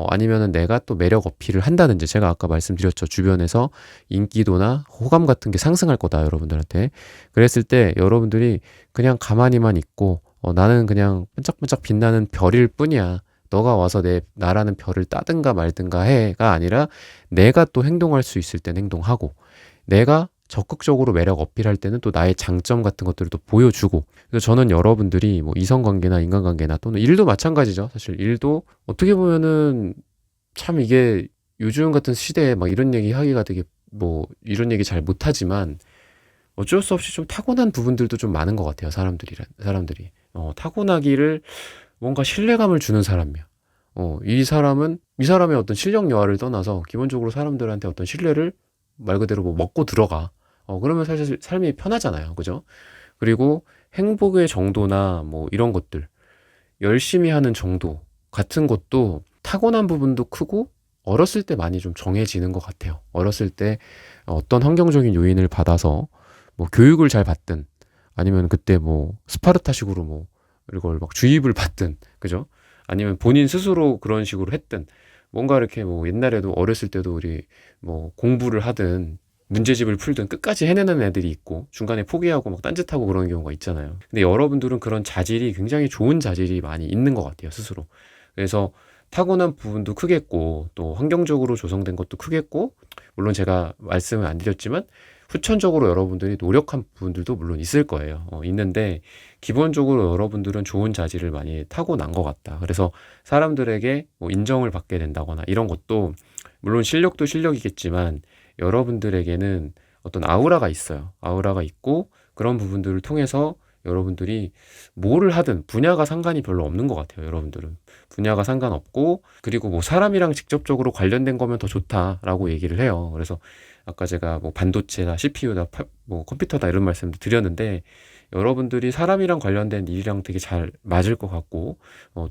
아니면은 내가 또 매력 어필을 한다든지 제가 아까 말씀드렸죠. 주변에서 인기도나 호감 같은 게 상승할 거다 여러분들한테. 그랬을 때 여러분들이 그냥 가만히만 있고 나는 그냥 반짝반짝 빛나는 별일 뿐이야. 너가 와서 나라는 별을 따든가 말든가 해가 아니라 내가 또 행동할 수 있을 땐 행동하고 내가 적극적으로 매력 어필할 때는 또 나의 장점 같은 것들을 또 보여주고 그래서 저는 여러분들이 뭐 이성관계나 인간관계나 또는 일도 마찬가지죠. 사실 일도 어떻게 보면은 참 이게 요즘 같은 시대에 막 이런 얘기 하기가 되게 뭐 이런 얘기 잘 못하지만 어쩔 수 없이 좀 타고난 부분들도 좀 많은 것 같아요. 사람들이 타고나기를 뭔가 신뢰감을 주는 사람이야. 이 사람의 어떤 실력 여하를 떠나서 기본적으로 사람들한테 어떤 신뢰를 말 그대로 뭐 먹고 들어가. 그러면 사실 삶이 편하잖아요. 그죠? 그리고 행복의 정도나 뭐 이런 것들, 열심히 하는 정도 같은 것도 타고난 부분도 크고 어렸을 때 많이 좀 정해지는 것 같아요. 어렸을 때 어떤 환경적인 요인을 받아서 뭐 교육을 잘 받든 아니면 그때 뭐 스파르타식으로 뭐 이걸 막 주입을 받든 그죠? 아니면 본인 스스로 그런 식으로 했든 뭔가 이렇게 뭐 옛날에도 어렸을 때도 우리 뭐 공부를 하든 문제집을 풀든 끝까지 해내는 애들이 있고 중간에 포기하고 막 딴짓하고 그러는 경우가 있잖아요. 근데 여러분들은 그런 자질이 굉장히 좋은 자질이 많이 있는 것 같아요, 스스로. 그래서 타고난 부분도 크겠고 또 환경적으로 조성된 것도 크겠고, 물론 제가 말씀을 안 드렸지만 후천적으로 여러분들이 노력한 부분들도 물론 있을 거예요. 있는데 기본적으로 여러분들은 좋은 자질을 많이 타고난 것 같다. 그래서 사람들에게 뭐 인정을 받게 된다거나 이런 것도, 물론 실력도 실력이겠지만 여러분들에게는 어떤 아우라가 있어요. 아우라가 있고 그런 부분들을 통해서 여러분들이 뭐를 하든 분야가 상관이 별로 없는 것 같아요. 여러분들은 분야가 상관없고, 그리고 뭐 사람이랑 직접적으로 관련된 거면 더 좋다라고 얘기를 해요. 그래서 아까 제가 뭐 반도체다, CPU다, 뭐 컴퓨터다 이런 말씀도 드렸는데, 여러분들이 사람이랑 관련된 일이랑 되게 잘 맞을 것 같고,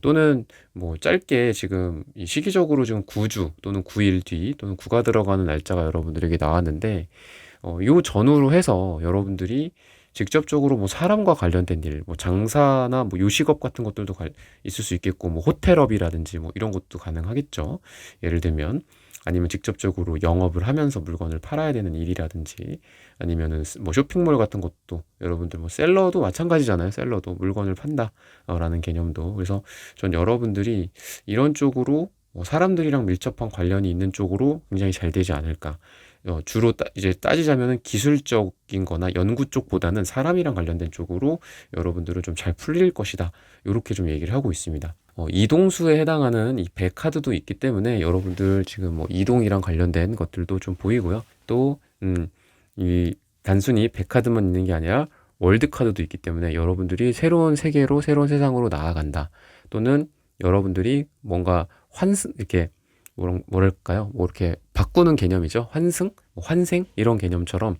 또는 뭐 짧게 지금 이 시기적으로 지금 9주 또는 9일 뒤 또는 9가 들어가는 날짜가 여러분들에게 나왔는데, 요 전후로 해서 여러분들이 직접적으로 뭐 사람과 관련된 일, 뭐 장사나 뭐 요식업 같은 것들도 있을 수 있겠고, 뭐 호텔업이라든지 뭐 이런 것도 가능하겠죠. 예를 들면 아니면 직접적으로 영업을 하면서 물건을 팔아야 되는 일이라든지, 아니면은 뭐 쇼핑몰 같은 것도 여러분들 뭐 셀러도 마찬가지잖아요. 셀러도 물건을 판다라는 개념도. 그래서 전 여러분들이 이런 쪽으로 사람들이랑 밀접한 관련이 있는 쪽으로 굉장히 잘 되지 않을까. 주로 이제 따지자면은 기술적인 거나 연구 쪽보다는 사람이랑 관련된 쪽으로 여러분들은 좀 잘 풀릴 것이다. 이렇게 좀 얘기를 하고 있습니다. 이동수에 해당하는 이 배 카드도 있기 때문에 여러분들 지금 뭐 이동이랑 관련된 것들도 좀 보이고요. 또, 이 단순히 배 카드만 있는 게 아니라 월드 카드도 있기 때문에 여러분들이 새로운 세계로, 새로운 세상으로 나아간다. 또는 여러분들이 뭔가 이렇게 뭐랄까요? 뭐 이렇게 바꾸는 개념이죠. 환승, 환생 이런 개념처럼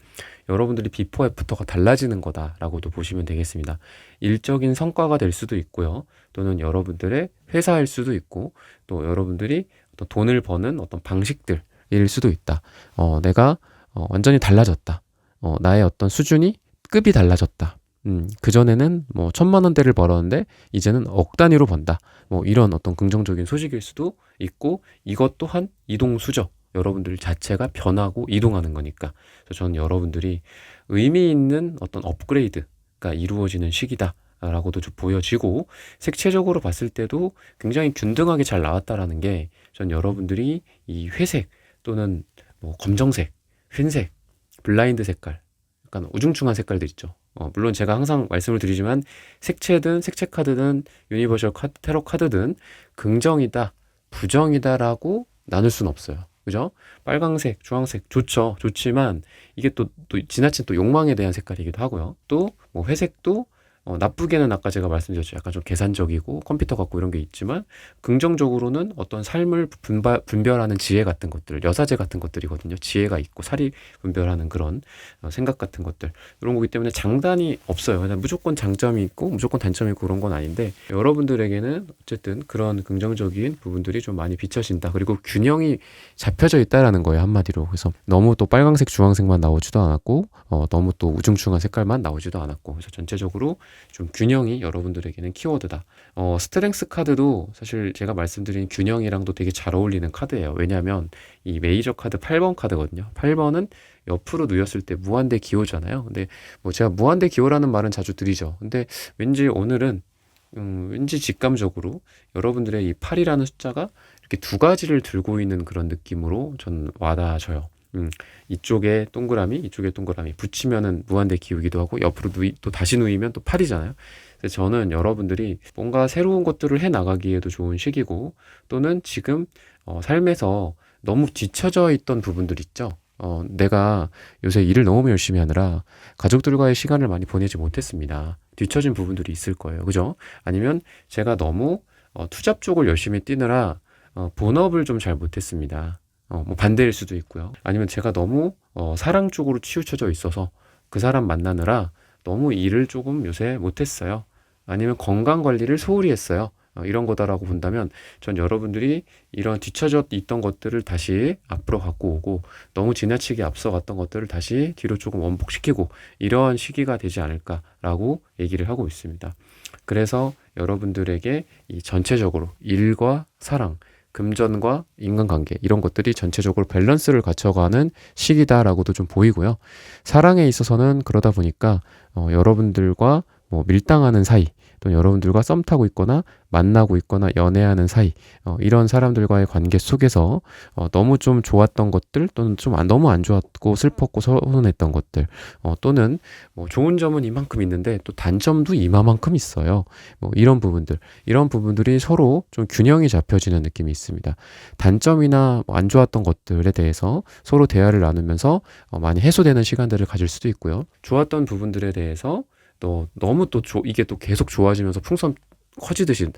여러분들이 비포 애프터가 달라지는 거다라고도 보시면 되겠습니다. 일적인 성과가 될 수도 있고요. 또는 여러분들의 회사일 수도 있고, 또 여러분들이 어떤 돈을 버는 어떤 방식들일 수도 있다. 내가 완전히 달라졌다. 나의 어떤 수준이, 급이 달라졌다. 그전에는 뭐 1,000만 원대를 벌었는데 이제는 억 단위로 번다. 뭐 이런 어떤 긍정적인 소식일 수도 있고, 이것 또한 이동수죠. 여러분들 자체가 변하고 이동하는 거니까. 그래서 저는 여러분들이 의미 있는 어떤 업그레이드가 이루어지는 시기다 라고도 좀 보여지고, 색채적으로 봤을 때도 굉장히 균등하게 잘 나왔다라는 게, 전 여러분들이 이 회색 또는 뭐 검정색, 흰색, 블라인드 색깔, 약간 우중충한 색깔들 있죠. 물론 제가 항상 말씀을 드리지만 색채든 색채 카드든 유니버셜 테러 카드든 긍정이다, 부정이다라고 나눌 수는 없어요. 그죠? 빨강색, 주황색 좋죠. 좋지만 이게 또 지나친 또 욕망에 대한 색깔이기도 하고요. 또 뭐 회색도 나쁘게는 아까 제가 말씀드렸죠. 약간 좀 계산적이고 컴퓨터 같고 이런 게 있지만, 긍정적으로는 어떤 삶을 분별하는 지혜 같은 것들, 여사제 같은 것들이거든요. 지혜가 있고 사리 분별하는 그런 생각 같은 것들, 이런 거기 때문에 장단이 없어요. 그냥 무조건 장점이 있고 무조건 단점이 있고 그런 건 아닌데, 여러분들에게는 어쨌든 그런 긍정적인 부분들이 좀 많이 비춰진다. 그리고 균형이 잡혀져 있다라는 거예요, 한마디로. 그래서 너무 또 빨강색, 주황색만 나오지도 않았고, 너무 또 우중충한 색깔만 나오지도 않았고, 그래서 전체적으로 좀 균형이 여러분들에게는 키워드다. 스트렝스 카드도 사실 제가 말씀드린 균형이랑도 되게 잘 어울리는 카드예요. 왜냐하면 이 메이저 카드 8번 카드거든요. 8번은 옆으로 누였을 때 무한대 기호잖아요. 근데 뭐 제가 무한대 기호라는 말은 자주 드리죠. 근데 왠지 오늘은 왠지 직감적으로 여러분들의 이 8이라는 숫자가 이렇게 두 가지를 들고 있는 그런 느낌으로 전 와닿아져요. 이쪽에 동그라미, 이쪽에 동그라미 붙이면은 무한대 기우기도 하고, 옆으로 또 다시 누이면 또 8이잖아요. 그래서 저는 여러분들이 뭔가 새로운 것들을 해 나가기에도 좋은 시기고, 또는 지금 삶에서 너무 뒤처져 있던 부분들 있죠. 내가 요새 일을 너무 열심히 하느라 가족들과의 시간을 많이 보내지 못했습니다. 뒤처진 부분들이 있을 거예요. 그죠? 아니면 제가 너무 투잡 쪽을 열심히 뛰느라 본업을 좀 잘 못했습니다. 뭐 반대일 수도 있고요. 아니면 제가 너무 사랑 쪽으로 치우쳐져 있어서 그 사람 만나느라 너무 일을 조금 요새 못했어요. 아니면 건강 관리를 소홀히 했어요. 이런 거다라고 본다면, 전 여러분들이 이런 뒤처져 있던 것들을 다시 앞으로 갖고 오고, 너무 지나치게 앞서갔던 것들을 다시 뒤로 조금 원복시키고, 이러한 시기가 되지 않을까라고 얘기를 하고 있습니다. 그래서 여러분들에게 이 전체적으로 일과 사랑, 금전과 인간관계 이런 것들이 전체적으로 밸런스를 갖춰가는 시기다라고도 좀 보이고요. 사랑에 있어서는 그러다 보니까 여러분들과 뭐 밀당하는 사이 또는 여러분들과 썸 타고 있거나 만나고 있거나 연애하는 사이 이런 사람들과의 관계 속에서 너무 좀 좋았던 것들 또는 좀 너무 안 좋았고 슬펐고 서운했던 것들 또는 뭐 좋은 점은 이만큼 있는데 또 단점도 이만큼 있어요. 뭐 이런 부분들이 서로 좀 균형이 잡혀지는 느낌이 있습니다. 단점이나 뭐안 좋았던 것들에 대해서 서로 대화를 나누면서 많이 해소되는 시간들을 가질 수도 있고요. 좋았던 부분들에 대해서 또 너무 이게 또 계속 좋아지면서 풍선 커지듯이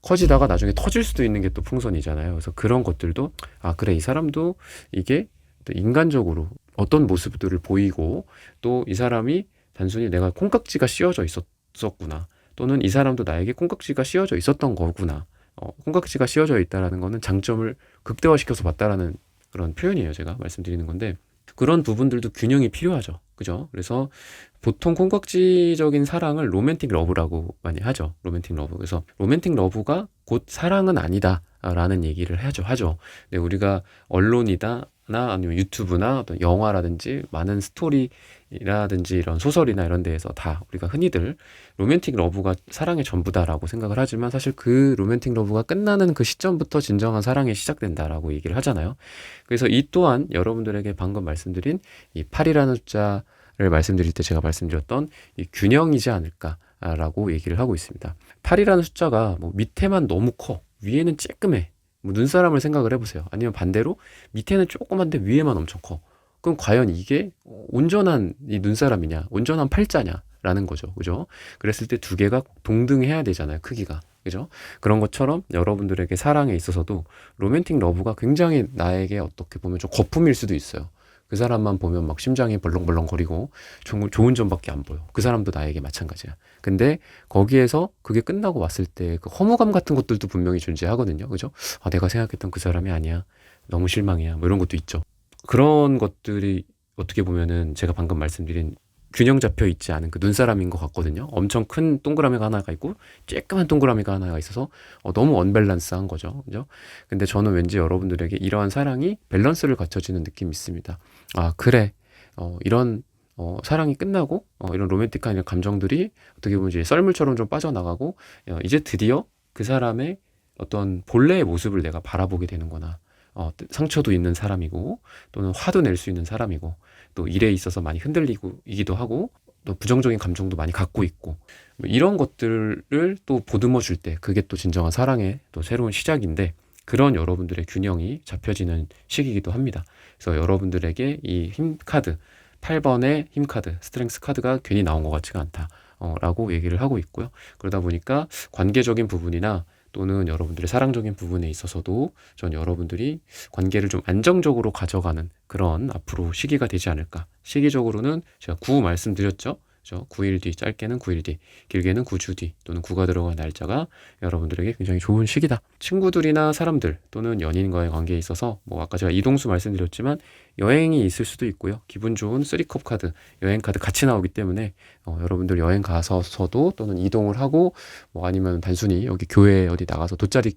커지다가 나중에 터질 수도 있는 게 또 풍선이잖아요. 그래서 그런 것들도 그래 이 사람도 이게 또 인간적으로 어떤 모습들을 보이고 또 이 사람이 단순히 내가 콩깍지가 씌워져 있었구나 또는 이 사람도 나에게 콩깍지가 씌워져 있었던 거구나. 콩깍지가 씌워져 있다라는 거는 장점을 극대화시켜서 봤다라는 그런 표현이에요. 제가 말씀드리는 건데 그런 부분들도 균형이 필요하죠. 그죠? 그래서 보통 콩깍지적인 사랑을 로맨틱 러브라고 많이 하죠. 로맨틱 러브. 그래서 로맨틱 러브가 곧 사랑은 아니다. 라는 얘기를 하죠. 근데 우리가 언론이나 아니면 유튜브나 어떤 영화라든지 많은 스토리라든지 이런 소설이나 이런 데에서 다 우리가 흔히들 로맨틱 러브가 사랑의 전부다라고 생각을 하지만 사실 그 로맨틱 러브가 끝나는 그 시점부터 진정한 사랑이 시작된다라고 얘기를 하잖아요. 그래서 이 또한 여러분들에게 방금 말씀드린 이 8이라는 숫자를 말씀드릴 때 제가 말씀드렸던 이 균형이지 않을까라고 얘기를 하고 있습니다. 8이라는 숫자가 뭐 밑에만 너무 커. 위에는 쬐끔해. 뭐 눈사람을 생각을 해보세요. 아니면 반대로 밑에는 조그만데 위에만 엄청 커. 그럼 과연 이게 온전한 이 눈사람이냐, 온전한 팔자냐 라는 거죠. 그죠? 그랬을 때 두 개가 동등해야 되잖아요. 크기가. 그죠? 그런 것처럼 여러분들에게 사랑에 있어서도 로맨틱 러브가 굉장히 나에게 어떻게 보면 좀 거품일 수도 있어요. 그 사람만 보면 막 심장이 벌렁벌렁거리고 좋은 점밖에 안 보여. 그 사람도 나에게 마찬가지야. 근데 거기에서 그게 끝나고 왔을 때 그 허무감 같은 것들도 분명히 존재하거든요. 그죠? 내가 생각했던 그 사람이 아니야. 너무 실망이야. 뭐 이런 것도 있죠. 그런 것들이 어떻게 보면은 제가 방금 말씀드린 균형 잡혀 있지 않은 그 눈사람인 것 같거든요. 엄청 큰 동그라미가 하나가 있고 쬐끄만 동그라미가 하나가 있어서 너무 언밸런스한 거죠. 그죠? 근데 저는 왠지 여러분들에게 이러한 사랑이 밸런스를 갖춰지는 느낌이 있습니다. 그래. 이런 사랑이 끝나고 이런 로맨틱한 이런 감정들이 어떻게 보면 이제 썰물처럼 좀 빠져나가고 이제 드디어 그 사람의 어떤 본래의 모습을 내가 바라보게 되는구나. 상처도 있는 사람이고 또는 화도 낼 수 있는 사람이고 또 일에 있어서 많이 흔들리고이기도 하고 또 부정적인 감정도 많이 갖고 있고 뭐 이런 것들을 또 보듬어 줄 때 그게 또 진정한 사랑의 또 새로운 시작인데 그런 여러분들의 균형이 잡혀지는 시기이기도 합니다. 그래서 여러분들에게 이 힘 카드 8번의 힘 카드 스트렝스 카드가 괜히 나온 것 같지가 않다 라고 얘기를 하고 있고요. 그러다 보니까 관계적인 부분이나 또는 여러분들의 사랑적인 부분에 있어서도 전 여러분들이 관계를 좀 안정적으로 가져가는 그런 앞으로 시기가 되지 않을까. 시기적으로는 제가 9 말씀드렸죠. 9일 뒤, 짧게는 9일 뒤, 길게는 9주 뒤 또는 9가 들어간 날짜가 여러분들에게 굉장히 좋은 시기다. 친구들이나 사람들 또는 연인과의 관계에 있어서 뭐 아까 제가 이동수 말씀드렸지만 여행이 있을 수도 있고요. 기분 좋은 3컵 카드, 여행 카드 같이 나오기 때문에 여러분들 여행 가서도 또는 이동을 하고 뭐 아니면 단순히 여기 교회 어디 나가서 돗자리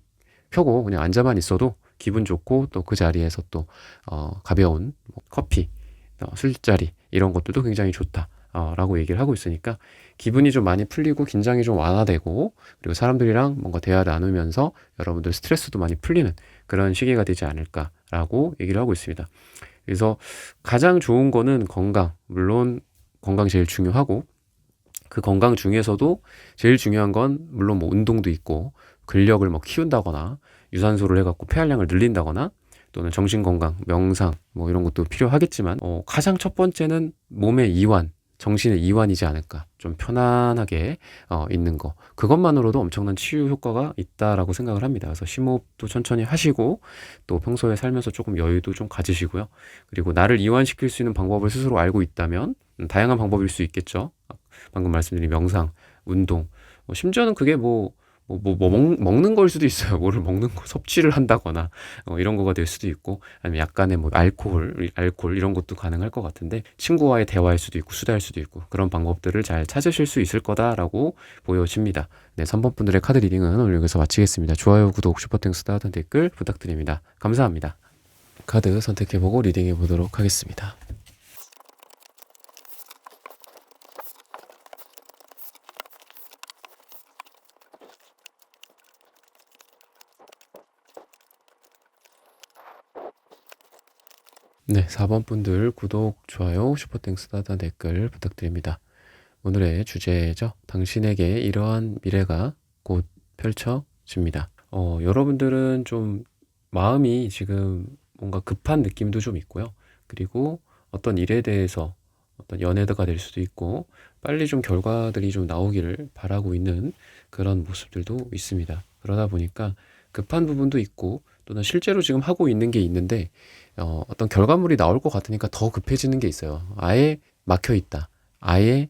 펴고 그냥 앉아만 있어도 기분 좋고 또 그 자리에서 또 가벼운 뭐 커피, 술자리 이런 것들도 굉장히 좋다. 라고 얘기를 하고 있으니까 기분이 좀 많이 풀리고 긴장이 좀 완화되고 그리고 사람들이랑 뭔가 대화 나누면서 여러분들 스트레스도 많이 풀리는 그런 시기가 되지 않을까라고 얘기를 하고 있습니다. 그래서 가장 좋은 거는 건강. 물론 건강 제일 중요하고 그 건강 중에서도 제일 중요한 건 물론 뭐 운동도 있고 근력을 뭐 키운다거나 유산소를 해갖고 폐활량을 늘린다거나 또는 정신건강, 명상 뭐 이런 것도 필요하겠지만 가장 첫 번째는 몸의 이완 정신의 이완이지 않을까. 좀 편안하게 있는 거. 그것만으로도 엄청난 치유 효과가 있다라고 생각을 합니다. 그래서 심호흡도 천천히 하시고 또 평소에 살면서 조금 여유도 좀 가지시고요. 그리고 나를 이완시킬 수 있는 방법을 스스로 알고 있다면 다양한 방법일 수 있겠죠. 방금 말씀드린 명상, 운동. 심지어는 그게 뭐 먹는 걸 수도 있어요. 뭐를 먹는 거 섭취를 한다거나 이런 거가 될 수도 있고, 아니면 약간의 뭐 알코올 이런 것도 가능할 것 같은데, 친구와의 대화일 수도 있고 수다일 수도 있고, 그런 방법들을 잘 찾으실 수 있을 거다라고 보여집니다. 네, 3번 분들의 카드 리딩은 오늘 여기서 마치겠습니다. 좋아요, 구독, 슈퍼땡스 따뜻한 댓글 부탁드립니다. 감사합니다. 카드 선택해보고 리딩해 보도록 하겠습니다. 네, 4번 분들 구독, 좋아요, 슈퍼땡스 따뜻한 댓글 부탁드립니다. 오늘의 주제죠. 당신에게 이러한 미래가 곧 펼쳐집니다. 여러분들은 좀 마음이 지금 뭔가 급한 느낌도 좀 있고요. 그리고 어떤 일에 대해서 어떤 연애가 될 수도 있고, 빨리 좀 결과들이 좀 나오기를 바라고 있는 그런 모습들도 있습니다. 그러다 보니까 급한 부분도 있고, 또는 실제로 지금 하고 있는 게 있는데, 어떤 결과물이 나올 것 같으니까 더 급해지는 게 있어요. 아예 막혀 있다. 아예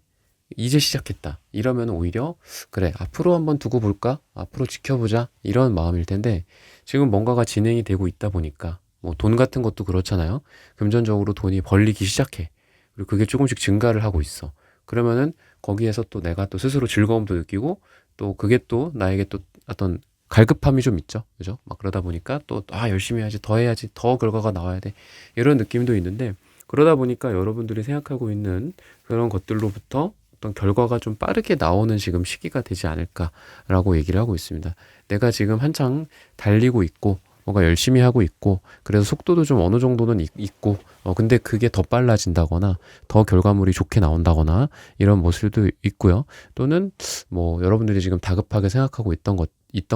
이제 시작했다. 이러면 오히려 그래, 앞으로 한번 두고 볼까? 앞으로 지켜보자. 이런 마음일 텐데, 지금 뭔가가 진행이 되고 있다 보니까 뭐 돈 같은 것도 그렇잖아요. 금전적으로 돈이 벌리기 시작해. 그리고 그게 조금씩 증가를 하고 있어. 그러면은 거기에서 또 내가 또 스스로 즐거움도 느끼고, 또 그게 또 나에게 또 어떤 갈급함이 좀 있죠. 그죠? 막 그러다 보니까 또 열심히 해야지, 더 해야지, 더 결과가 나와야 돼. 이런 느낌도 있는데, 그러다 보니까 여러분들이 생각하고 있는 그런 것들로부터 어떤 결과가 좀 빠르게 나오는 지금 시기가 되지 않을까라고 얘기를 하고 있습니다. 내가 지금 한창 달리고 있고, 뭔가 열심히 하고 있고, 그래서 속도도 좀 어느 정도는 있고, 근데 그게 더 빨라진다거나, 더 결과물이 좋게 나온다거나, 이런 모습도 있고요. 또는 뭐 여러분들이 지금 다급하게 생각하고 있던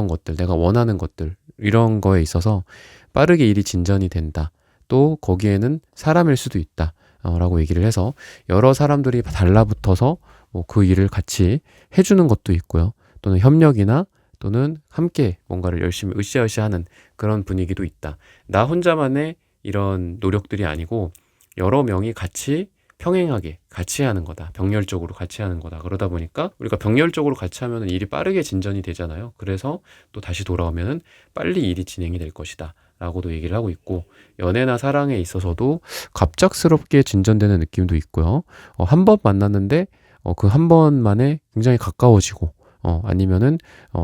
것들, 내가 원하는 것들, 이런 거에 있어서 빠르게 일이 진전이 된다. 또 거기에는 사람일 수도 있다. 라고 얘기를 해서, 여러 사람들이 달라붙어서 뭐 그 일을 같이 해주는 것도 있고요. 또는 협력이나 또는 함께 뭔가를 열심히 으쌰으쌰 하는 그런 분위기도 있다. 나 혼자만의 이런 노력들이 아니고 여러 명이 같이 평행하게 같이 하는 거다. 병렬적으로 같이 하는 거다. 그러다 보니까 우리가 병렬적으로 같이 하면 일이 빠르게 진전이 되잖아요. 그래서 또 다시 돌아오면 빨리 일이 진행이 될 것이다. 라고도 얘기를 하고 있고, 연애나 사랑에 있어서도 갑작스럽게 진전되는 느낌도 있고요. 한 번 만났는데 그 한 번만에 굉장히 가까워지고, 아니면은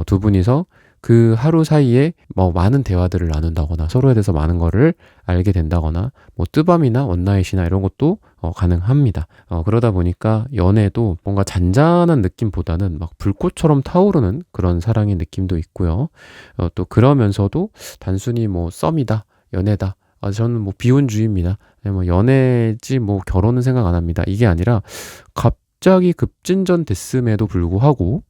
두 분이서 그 하루 사이에 뭐 많은 대화들을 나눈다거나, 서로에 대해서 많은 거를 알게 된다거나, 뭐 뜨밤이나 원나잇이나 이런 것도 가능합니다. 그러다 보니까 연애도 뭔가 잔잔한 느낌보다는 막 불꽃처럼 타오르는 그런 사랑의 느낌도 있고요. 또 그러면서도 단순히 뭐 썸이다, 연애다, 저는 뭐 비혼주의입니다. 뭐 연애지 뭐 결혼은 생각 안 합니다. 이게 아니라 갑자기 급진전 됐음에도 불구하고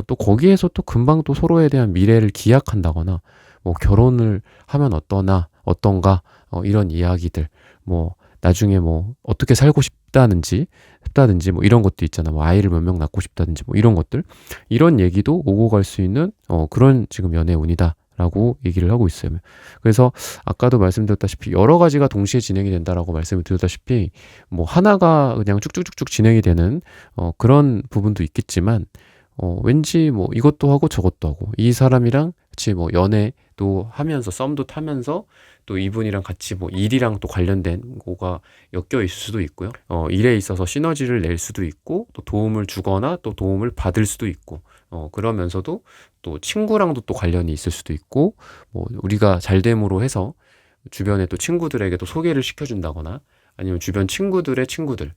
또 거기에서 또 금방 또 서로에 대한 미래를 기약한다거나, 뭐 결혼을 하면 어떤가, 이런 이야기들, 뭐 나중에 뭐 어떻게 살고 싶다든지 뭐 이런 것도 있잖아. 뭐 아이를 몇 명 낳고 싶다든지 뭐 이런 것들, 이런 얘기도 오고 갈 수 있는 그런 지금 연애 운이다. 라고 얘기를 하고 있어요. 그래서 아까도 말씀드렸다시피 여러 가지가 동시에 진행이 된다라고 말씀을 드렸다시피, 뭐 하나가 그냥 쭉쭉쭉쭉 진행이 되는 그런 부분도 있겠지만, 왠지 뭐 이것도 하고 저것도 하고, 이 사람이랑 같이 뭐 연애도 하면서 썸도 타면서 또 이분이랑 같이 뭐 일이랑 또 관련된 거가 엮여 있을 수도 있고요. 일에 있어서 시너지를 낼 수도 있고, 또 도움을 주거나 또 도움을 받을 수도 있고, 그러면서도 또 친구랑도 또 관련이 있을 수도 있고, 뭐 우리가 잘됨으로 해서 주변에 또 친구들에게 또 소개를 시켜준다거나, 아니면 주변 친구들의 친구들을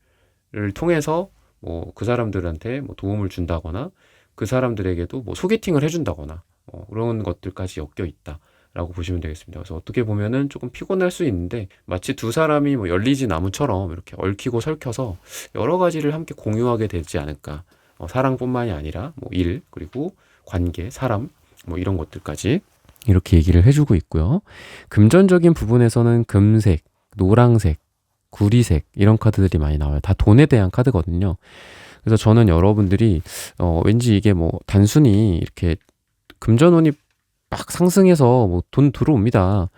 통해서 뭐 그 사람들한테 뭐 도움을 준다거나, 그 사람들에게도 뭐 소개팅을 해준다거나, 그런 것들까지 엮여 있다라고 보시면 되겠습니다. 그래서 어떻게 보면은 조금 피곤할 수 있는데, 마치 두 사람이 뭐 열리지 나무처럼 이렇게 얽히고 설켜서 여러 가지를 함께 공유하게 되지 않을까. 사랑뿐만이 아니라 뭐 일, 그리고 관계, 사람, 뭐 이런 것들까지 이렇게 얘기를 해주고 있고요. 금전적인 부분에서는 금색, 노랑색, 구리색 이런 카드들이 많이 나와요. 다 돈에 대한 카드거든요. 그래서 저는 여러분들이 왠지 이게 뭐 단순히 이렇게 금전운이 막 상승해서 뭐 돈 들어옵니다.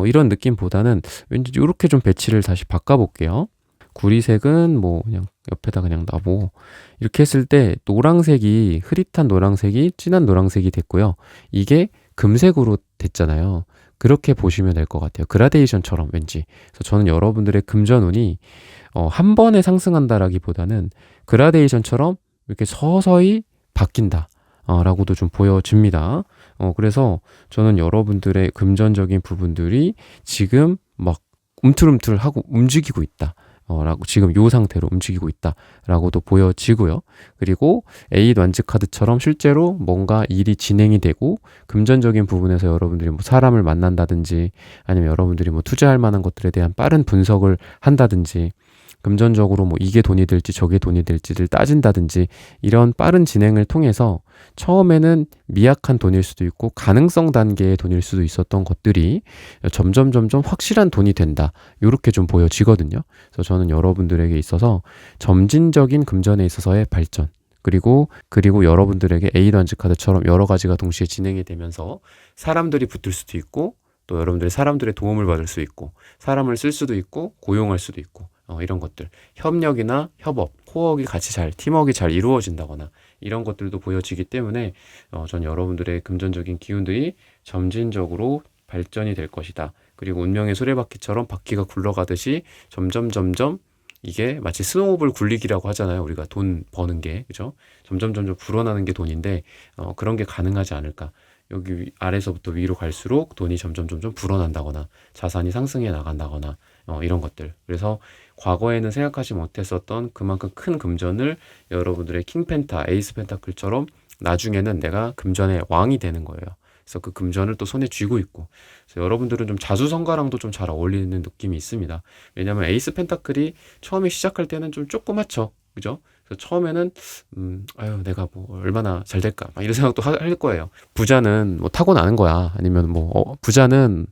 이런 느낌보다는 왠지 이렇게 좀 배치를 다시 바꿔볼게요. 구리색은 뭐 그냥 옆에다 그냥 놔보고 이렇게 했을 때 노란색이 흐릿한 노란색이 진한 노란색이 됐고요. 이게 금색으로 됐잖아요. 그렇게 보시면 될 것 같아요. 그라데이션처럼 왠지. 그래서 저는 여러분들의 금전운이 한 번에 상승한다라기보다는 그라데이션처럼 이렇게 서서히 바뀐다. 라고도 좀 보여집니다. 그래서 저는 여러분들의 금전적인 부분들이 지금 막 움틀움틀하고 움직이고 있다. 라고 지금 요 상태로 움직이고 있다라고도 보여지고요. 그리고 에잇 완즈 카드처럼 실제로 뭔가 일이 진행이 되고 금전적인 부분에서 여러분들이 뭐 사람을 만난다든지 아니면 여러분들이 뭐 투자할 만한 것들에 대한 빠른 분석을 한다든지 금전적으로 뭐 이게 돈이 될지 저게 돈이 될지를 따진다든지 이런 빠른 진행을 통해서 처음에는 미약한 돈일 수도 있고 가능성 단계의 돈일 수도 있었던 것들이 점점 확실한 돈이 된다. 이렇게 좀 보여지거든요. 그래서 저는 여러분들에게 있어서 점진적인 금전에 있어서의 발전 그리고 여러분들에게 에잇 완즈 카드처럼 여러 가지가 동시에 진행이 되면서 사람들이 붙을 수도 있고 또 여러분들이 사람들의 도움을 받을 수 있고 사람을 쓸 수도 있고 고용할 수도 있고 이런 것들 협력이나 협업, 코어가 같이 팀워크가 잘 이루어진다거나 이런 것들도 보여지기 때문에 전 여러분들의 금전적인 기운들이 점진적으로 발전이 될 것이다. 그리고 운명의 수레바퀴처럼 바퀴가 굴러가듯이 점점 이게 마치 스노우볼 굴리기라고 하잖아요. 우리가 돈 버는 게 그죠? 점점 불어나는 게 돈인데 그런 게 가능하지 않을까? 여기 아래서부터 위로 갈수록 돈이 점점 불어난다거나 자산이 상승해 나간다거나 이런 것들. 그래서 과거에는 생각하지 못했었던 그만큼 큰 금전을 여러분들의 킹펜타, 에이스 펜타클처럼 나중에는 내가 금전의 왕이 되는 거예요. 그래서 그 금전을 또 손에 쥐고 있고 그래서 여러분들은 좀 자수성가랑도 좀 잘 어울리는 느낌이 있습니다. 왜냐하면 에이스 펜타클이 처음에 시작할 때는 좀 조그맣죠. 그죠? 그래서 처음에는 아유 내가 뭐 얼마나 잘 될까 막 이런 생각도 할 거예요. 부자는 뭐 타고나는 거야. 아니면 뭐 부자는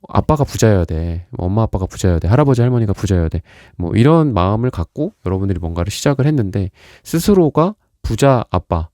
아빠가 부자여야 돼. 엄마 아빠가 부자여야 돼. 할아버지 할머니가 부자여야 돼. 뭐 이런 마음을 갖고 여러분들이 뭔가를 시작을 했는데 스스로가 부자 아빠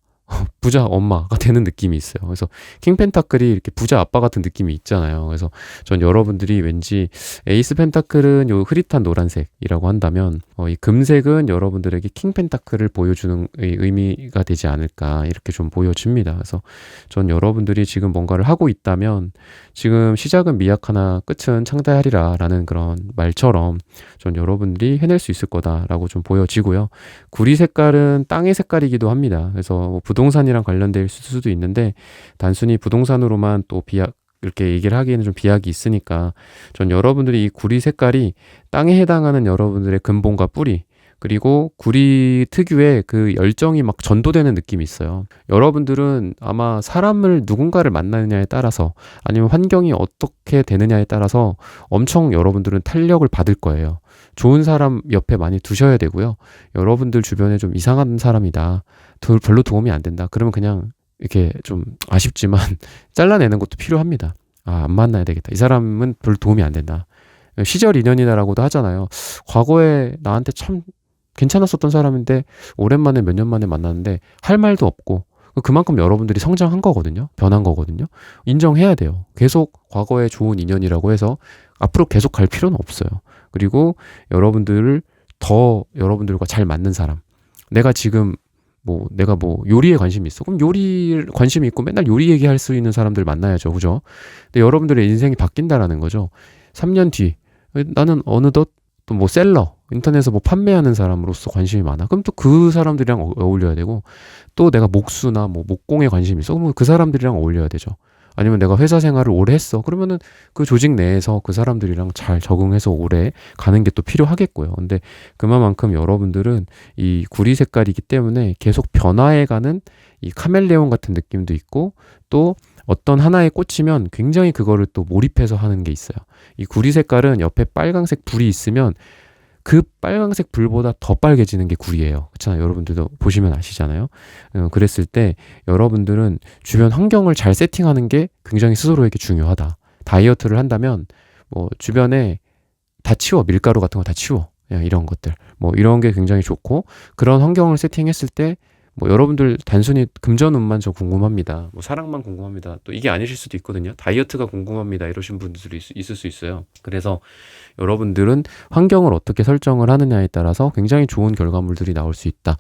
부자 엄마가 되는 느낌이 있어요. 그래서 킹펜타클이 이렇게 부자 아빠 같은 느낌이 있잖아요. 그래서 전 여러분들이 왠지 에이스 펜타클은 요 흐릿한 노란색이라고 한다면 이 금색은 여러분들에게 킹펜타클을 보여주는 의미가 되지 않을까 이렇게 좀 보여집니다. 그래서 전 여러분들이 지금 뭔가를 하고 있다면 지금 시작은 미약하나 끝은 창대하리라 라는 그런 말처럼 전 여러분들이 해낼 수 있을 거다라고 좀 보여지고요. 구리 색깔은 땅의 색깔이기도 합니다. 그래서 뭐 부동산이랑 관련될 수도 있는데 단순히 부동산으로만 또 이렇게 얘기를 하기에는 좀 비약이 있으니까 전 여러분들이 이 구리 색깔이 땅에 해당하는 여러분들의 근본과 뿌리 그리고 구리 특유의 그 열정이 막 전도되는 느낌이 있어요. 여러분들은 아마 사람을 누군가를 만나느냐에 따라서 아니면 환경이 어떻게 되느냐에 따라서 엄청 여러분들은 탄력을 받을 거예요. 좋은 사람 옆에 많이 두셔야 되고요. 여러분들 주변에 좀 이상한 사람이다. 별로 도움이 안 된다. 그러면 그냥 이렇게 좀 아쉽지만 잘라내는 것도 필요합니다. 안 만나야 되겠다. 이 사람은 별로 도움이 안 된다. 시절 인연이다라고도 하잖아요. 과거에 나한테 참 괜찮았었던 사람인데 오랜만에 몇 년 만에 만났는데 할 말도 없고 그만큼 여러분들이 성장한 거거든요. 변한 거거든요. 인정해야 돼요. 계속 과거에 좋은 인연이라고 해서 앞으로 계속 갈 필요는 없어요. 그리고 여러분들과 잘 맞는 사람. 내가 요리에 관심이 있어. 그럼 요리 관심이 있고 맨날 요리 얘기할 수 있는 사람들 만나야죠. 그죠? 근데 여러분들의 인생이 바뀐다라는 거죠. 3년 뒤 나는 어느덧 또 뭐 셀러 인터넷에서 뭐 판매하는 사람으로서 관심이 많아. 그럼 또 그 사람들이랑 어울려야 되고 또 내가 목수나 뭐 목공에 관심이 있어. 그러면 그 사람들이랑 어울려야 되죠. 아니면 내가 회사 생활을 오래 했어. 그러면은 그 조직 내에서 그 사람들이랑 잘 적응해서 오래 가는 게 또 필요하겠고요. 근데 그만큼 여러분들은 이 구리 색깔이기 때문에 계속 변화해가는 이 카멜레온 같은 느낌도 있고 또 어떤 하나에 꽂히면 굉장히 그거를 또 몰입해서 하는 게 있어요. 이 구리 색깔은 옆에 빨강색 불이 있으면 그 빨강색 불보다 더 빨개지는 게 구리예요. 그렇잖아요. 여러분들도 보시면 아시잖아요. 그랬을 때 여러분들은 주변 환경을 잘 세팅하는 게 굉장히 스스로에게 중요하다. 다이어트를 한다면 뭐 주변에 다 치워. 밀가루 같은 거 다 치워. 이런 것들. 뭐 이런 게 굉장히 좋고 그런 환경을 세팅했을 때 뭐 여러분들 단순히 금전운만 저 궁금합니다. 뭐 사랑만 궁금합니다. 또 이게 아니실 수도 있거든요. 다이어트가 궁금합니다. 이러신 분들이 있을 수 있어요. 그래서 여러분들은 환경을 어떻게 설정을 하느냐에 따라서 굉장히 좋은 결과물들이 나올 수 있다.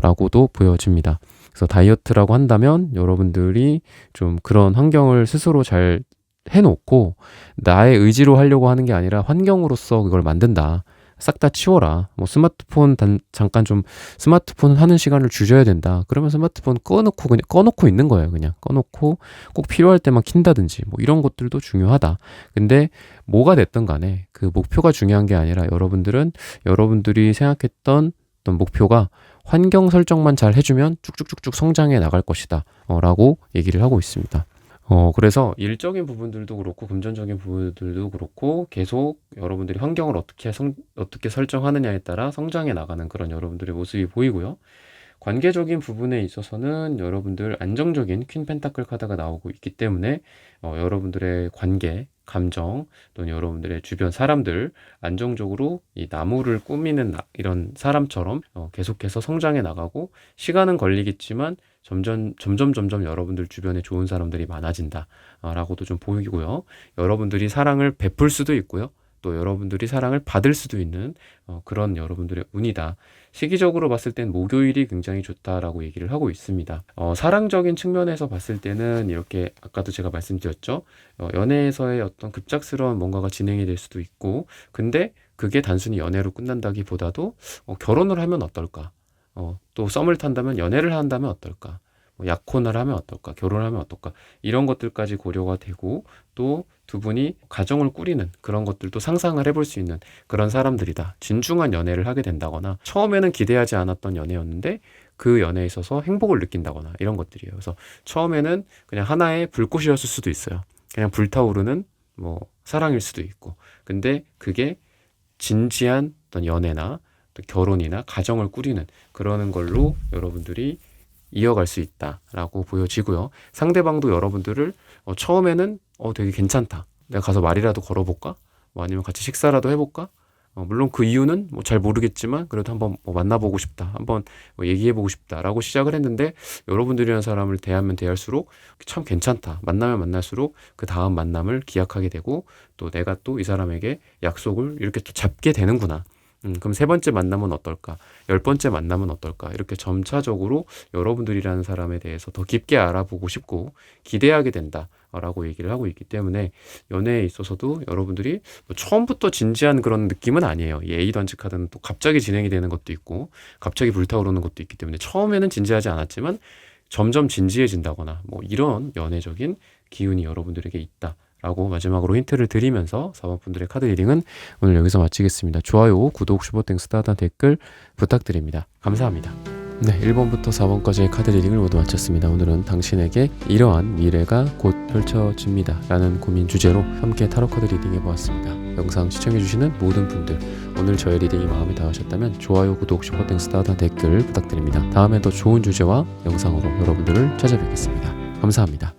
라고도 보여집니다. 그래서 다이어트라고 한다면 여러분들이 좀 그런 환경을 스스로 잘 해놓고 나의 의지로 하려고 하는 게 아니라 환경으로서 그걸 만든다. 싹 다 치워라. 뭐 스마트폰 잠깐 좀 스마트폰 하는 시간을 줄여야 된다. 그러면 스마트폰 꺼놓고 그냥 꺼놓고 있는 거예요. 그냥 꺼놓고 꼭 필요할 때만 킨다든지 뭐 이런 것들도 중요하다. 근데 뭐가 됐든 간에 그 목표가 중요한 게 아니라 여러분들은 여러분들이 생각했던 어떤 목표가 환경 설정만 잘 해주면 쭉쭉쭉쭉 성장해 나갈 것이다. 라고 얘기를 하고 있습니다. 그래서 일적인 부분들도 그렇고 금전적인 부분들도 그렇고 계속 여러분들이 환경을 어떻게 설정하느냐에 따라 성장해 나가는 그런 여러분들의 모습이 보이고요. 관계적인 부분에 있어서는 여러분들 안정적인 퀸 펜타클 카드가 나오고 있기 때문에 여러분들의 관계, 감정 또는 여러분들의 주변 사람들 안정적으로 이 나무를 꾸미는 이런 사람처럼 계속해서 성장해 나가고 시간은 걸리겠지만 점점 여러분들 주변에 좋은 사람들이 많아진다 라고도 좀 보이고요. 여러분들이 사랑을 베풀 수도 있고요. 또 여러분들이 사랑을 받을 수도 있는 그런 여러분들의 운이다. 시기적으로 봤을 땐 목요일이 굉장히 좋다라고 얘기를 하고 있습니다. 사랑적인 측면에서 봤을 때는 이렇게 아까도 제가 말씀드렸죠. 연애에서의 어떤 급작스러운 뭔가가 진행이 될 수도 있고 근데 그게 단순히 연애로 끝난다기보다도 결혼을 하면 어떨까? 또 썸을 탄다면 연애를 한다면 어떨까? 약혼을 하면 어떨까? 결혼을 하면 어떨까? 이런 것들까지 고려가 되고 또 두 분이 가정을 꾸리는 그런 것들도 상상을 해볼 수 있는 그런 사람들이다. 진중한 연애를 하게 된다거나 처음에는 기대하지 않았던 연애였는데 그 연애에 있어서 행복을 느낀다거나 이런 것들이에요. 그래서 처음에는 그냥 하나의 불꽃이었을 수도 있어요. 그냥 불타오르는 뭐 사랑일 수도 있고 근데 그게 진지한 어떤 연애나 또 결혼이나 가정을 꾸리는 그러는 걸로 여러분들이 이어갈 수 있다라고 보여지고요. 상대방도 여러분들을 처음에는 되게 괜찮다. 내가 가서 말이라도 걸어볼까? 뭐 아니면 같이 식사라도 해볼까? 물론 그 이유는 뭐 잘 모르겠지만 그래도 한번 뭐 만나보고 싶다. 한번 뭐 얘기해보고 싶다라고 시작을 했는데 여러분들이라는 사람을 대하면 대할수록 참 괜찮다. 만나면 만날수록 그 다음 만남을 기약하게 되고 또 내가 또 이 사람에게 약속을 이렇게 또 잡게 되는구나. 그럼 세 번째 만남은 어떨까? 10번째 만남은 어떨까? 이렇게 점차적으로 여러분들이라는 사람에 대해서 더 깊게 알아보고 싶고 기대하게 된다라고 얘기를 하고 있기 때문에 연애에 있어서도 여러분들이 뭐 처음부터 진지한 그런 느낌은 아니에요. 이 에이던지 카드는 또 갑자기 진행이 되는 것도 있고 갑자기 불타오르는 것도 있기 때문에 처음에는 진지하지 않았지만 점점 진지해진다거나 뭐 이런 연애적인 기운이 여러분들에게 있다. 라고 마지막으로 힌트를 드리면서 4번 분들의 카드 리딩은 오늘 여기서 마치겠습니다. 좋아요, 구독, 슈퍼땡스, 따단 댓글 부탁드립니다. 감사합니다. 네, 1번부터 4번까지의 카드 리딩을 모두 마쳤습니다. 오늘은 당신에게 이러한 미래가 곧 펼쳐집니다 라는 고민 주제로 함께 타로 카드 리딩 해보았습니다. 영상 시청해주시는 모든 분들 오늘 저의 리딩이 마음에 닿으셨다면 좋아요, 구독, 슈퍼땡스, 따단 댓글 부탁드립니다. 다음에 더 좋은 주제와 영상으로 여러분들을 찾아뵙겠습니다. 감사합니다.